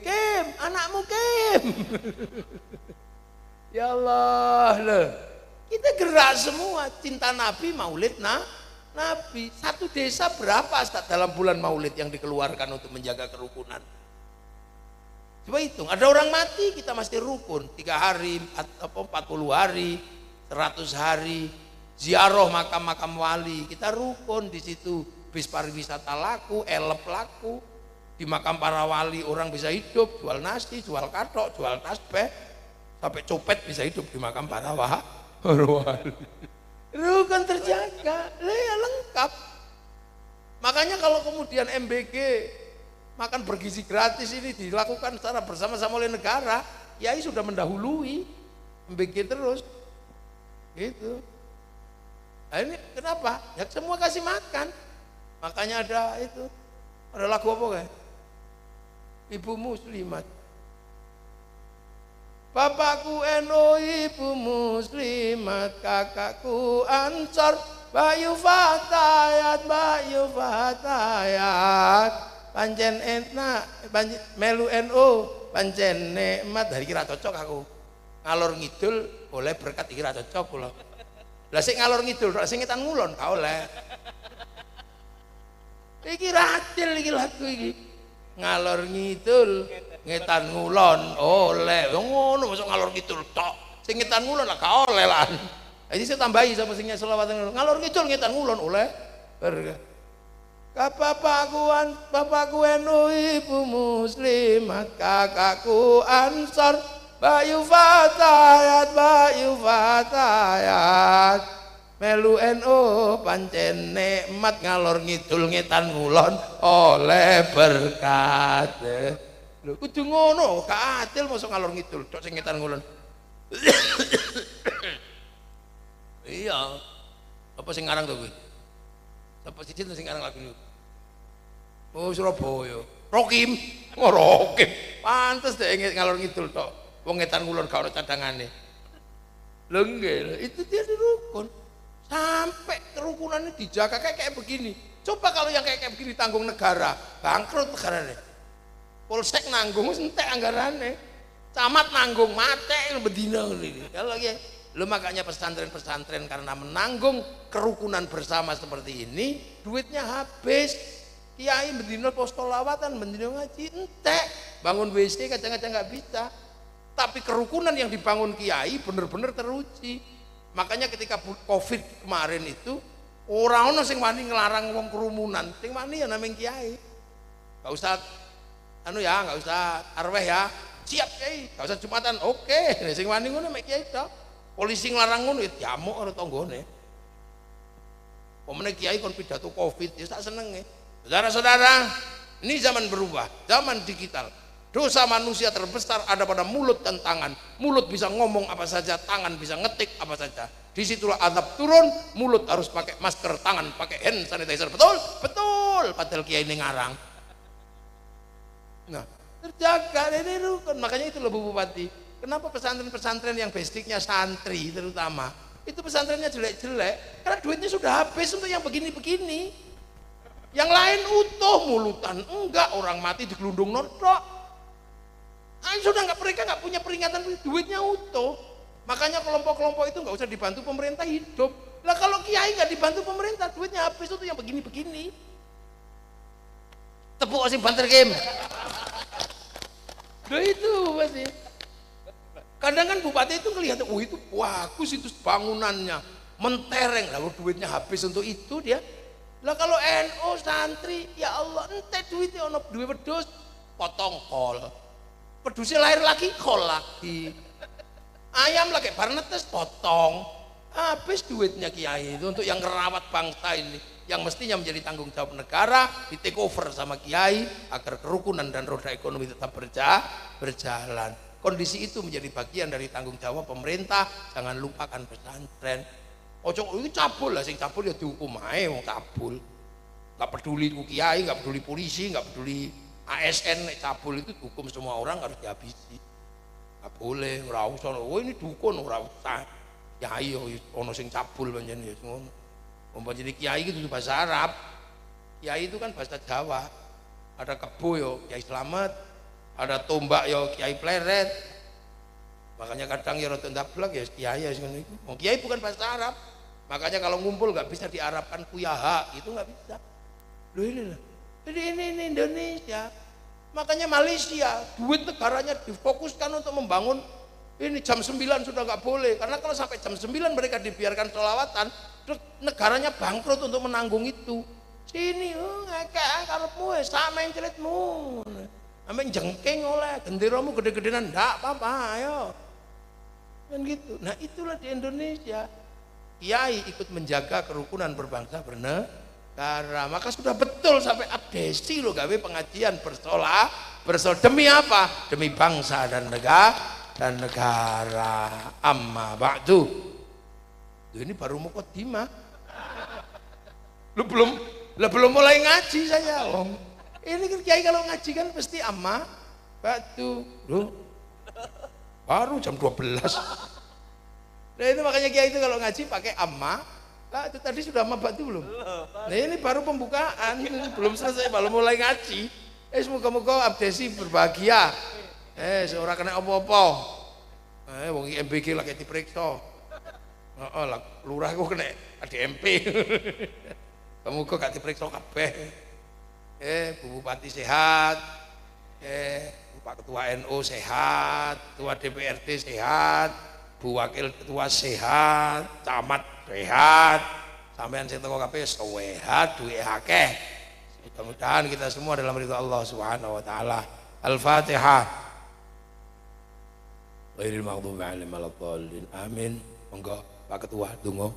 anakmu Kim. Ya Allah, loh. Kita gerak semua, cinta Nabi, maulid Nabi. Satu desa berapa dalam bulan maulid yang dikeluarkan untuk menjaga kerukunan? Coba hitung, ada orang mati kita mesti rukun 3 hari, 40 hari, 100 hari, ziarah makam-makam wali, kita rukun di situ. Bis pariwisata laku, elep laku, di makam para wali orang bisa hidup, jual nasi, jual katok, jual tasbih, sampai copet bisa hidup di makam para wali. Rukun terjaga, ya lengkap. Makanya kalau kemudian MBG makan bergizi gratis ini dilakukan secara bersama-sama oleh negara, Kiai sudah mendahului MBG terus, gitu. Nah ini kenapa? Ya semua kasih makan. Makanya ada lagu apa kayak? Ibu Muslimat. Bapakku NU, ibu Muslimat, kakakku Ansor, Bayu Fatayat, pancen etna, melu NU, pancen nikmat. Dari kira cocok aku. Ngalor ngidul boleh berkat kira cocok kula. Lah sing ngalor ngidul, sing ngetan ngulon gak oleh. Iki ratil iki lagu iki. Ngalor ngidul, ngetan ngulon oleh. Ngono masuk ngalor ngidul tok. Sing ngetan ngulon lah gak oleh lah. Jadi saya tambahi sama sing selawatan ngalor ngidul ngetan ngulon oleh. Bapakku NU, ibu Muslimat, kakakku Ansor, Bayu Fatayat, melu NU, pancen nikmat, ngalor ngidul ngetan ngulon oleh berkat. Lho kudu ngono, gak adil mosok ngalor ngidul tok sing ngetan ngulon. Iya. Apa sing ngarang to kuwi? Apa siji sing ngarang lagu niku? Oh Surabaya. Rokim. Oh Rokim. Pantes deh ngalor ngidul tok. Wong ngetan ngulon gak ono cadangane. Lho nggih, itu dia dirukun. Sampai kerukunan ini dijaga kayak begini. Coba kalau yang kayak begini tanggung negara, bangkrut negarane. Polsek nanggung entek anggarane. Camat nanggung mate bedina ngene. Kalau lu makanya pesantren-pesantren karena menanggung kerukunan bersama seperti ini, duitnya habis. Kiai bedina pos sholawatan, bedina ngaji entek. Bangun WC kadang-kadang nggak bisa. Tapi kerukunan yang dibangun Kiai benar-benar teruji. Makanya ketika Covid kemarin itu orang sing wani ngelarang wong kerumunan, sing wani ya namanya Kiai. Gak usah gak usah arweh ya. Siap Kiai, gak usah Jumatan. Oke, sing wani ngono mek Kiai tok. Polisi ngelarang ngono ya diamuk karo tanggane. Pemene Kiai kon pidato Covid ya tak senenge. Saudara-saudara, ini zaman berubah, zaman digital. Dosa manusia terbesar ada pada mulut dan tangan. Mulut bisa ngomong apa saja, tangan bisa ngetik apa saja. Disitulah azab turun. Mulut harus pakai masker, tangan pakai hand sanitizer. Betul? Betul. Padahal Kiai ini ngarang. Nah, terjaga ini rukun. Makanya itu loh Bu Bupati. Kenapa pesantren-pesantren yang basicnya santri terutama itu pesantrennya jelek-jelek? Karena duitnya sudah habis untuk yang begini-begini. Yang lain utuh mulutan, enggak orang mati digelundung notok. Sudah mereka nggak punya peringatan, duitnya utuh. Makanya kelompok-kelompok itu nggak usah dibantu pemerintah hidup. Lah kalau Kiai nggak dibantu pemerintah, duitnya habis untuk yang begini-begini. Tepuk sing banter game. Nah itu pasti. Kadang kan bupati itu ngelihat, oh itu bagus itu bangunannya, mentereng. Lalu duitnya habis untuk itu dia. Lah kalau NU santri, ya Allah, ente duitnya ono duit wedhus, potong kol. Pedusnya lahir lagi, kol lagi. Ayam lagi bar netes, potong. Habis duitnya Kiai itu untuk yang merawat bangsa ini, yang mestinya menjadi tanggung jawab negara, di take over sama Kiai agar kerukunan dan roda ekonomi tetap berjalan. Kondisi itu menjadi bagian dari tanggung jawab pemerintah. Jangan lupakan pesantren. Ojo itu cabul lah, sing cabul ya dihukum ae wong cabul. Enggak peduli ku Kiai, enggak peduli polisi, enggak peduli ASN, nek cabul itu hukum semua orang harus dihabisi. Enggak boleh ora usah. Oh ini dukun ora usah. Kiai ono sing cabul pancen ya ngono. Umpama jadi Kiai itu bahasa Arab. Kiai itu kan bahasa Jawa. Ada kebo yo Kiai Slamet, ada tombak ya kiai pleret. Makanya kadang ya rada ndablek ya kiai ya ngono iku. Wong kiai bukan bahasa Arab. Makanya kalau ngumpul nggak bisa diarabkan kuyaha, itu nggak bisa. Loh ini lah. Jadi ini Indonesia. Makanya Malaysia, duit negaranya difokuskan untuk membangun ini jam 9 sudah nggak boleh. Karena kalau sampai jam 9 mereka dibiarkan sholawatan, terus negaranya bangkrut untuk menanggung itu. Sini, ngekek karepmu sama yang celitmu. Sampai jengking oleh genderamu gede-gedean, enggak apa-apa, ayo. Kan gitu. Nah itulah di Indonesia. Kiai ikut menjaga kerukunan berbangsa bernegara. Maka sudah betul sampai abdesi loh gawe pengajian bersolah demi apa? Demi bangsa dan negara. Amma ba'du. Ini baru muqaddimah. Lu belum mulai ngaji saya. Ini kan kiai kalau ngaji kan pasti amma ba'du. Loh. Baru jam 12. Nah itu makanya kiai itu kalau ngaji pakai amma. Lah itu tadi sudah amma ba'du belum? Nah ini baru pembukaan, belum selesai, baru mulai ngaji. Semoga-moga abdesi berbahagia. Seorang kena apa-apa. Wong MBG lagi diperiksa. Lurah kok kena ADMP. Kamu kok gak diperiksa kabeh. Bu Bupati sehat. Pak Ketua NU sehat, Ketua DPRD sehat, Bu Wakil Ketua sehat, Camat sehat, sampean sing teko kabeh sehat, duwe akeh. Mudah-mudahan kita semua dalam ridho Allah Subhanahu wa taala. Al-Fatihah. Ghairil maghdubi alaihim waladdallin. Amin. Monggo Pak Ketua donga.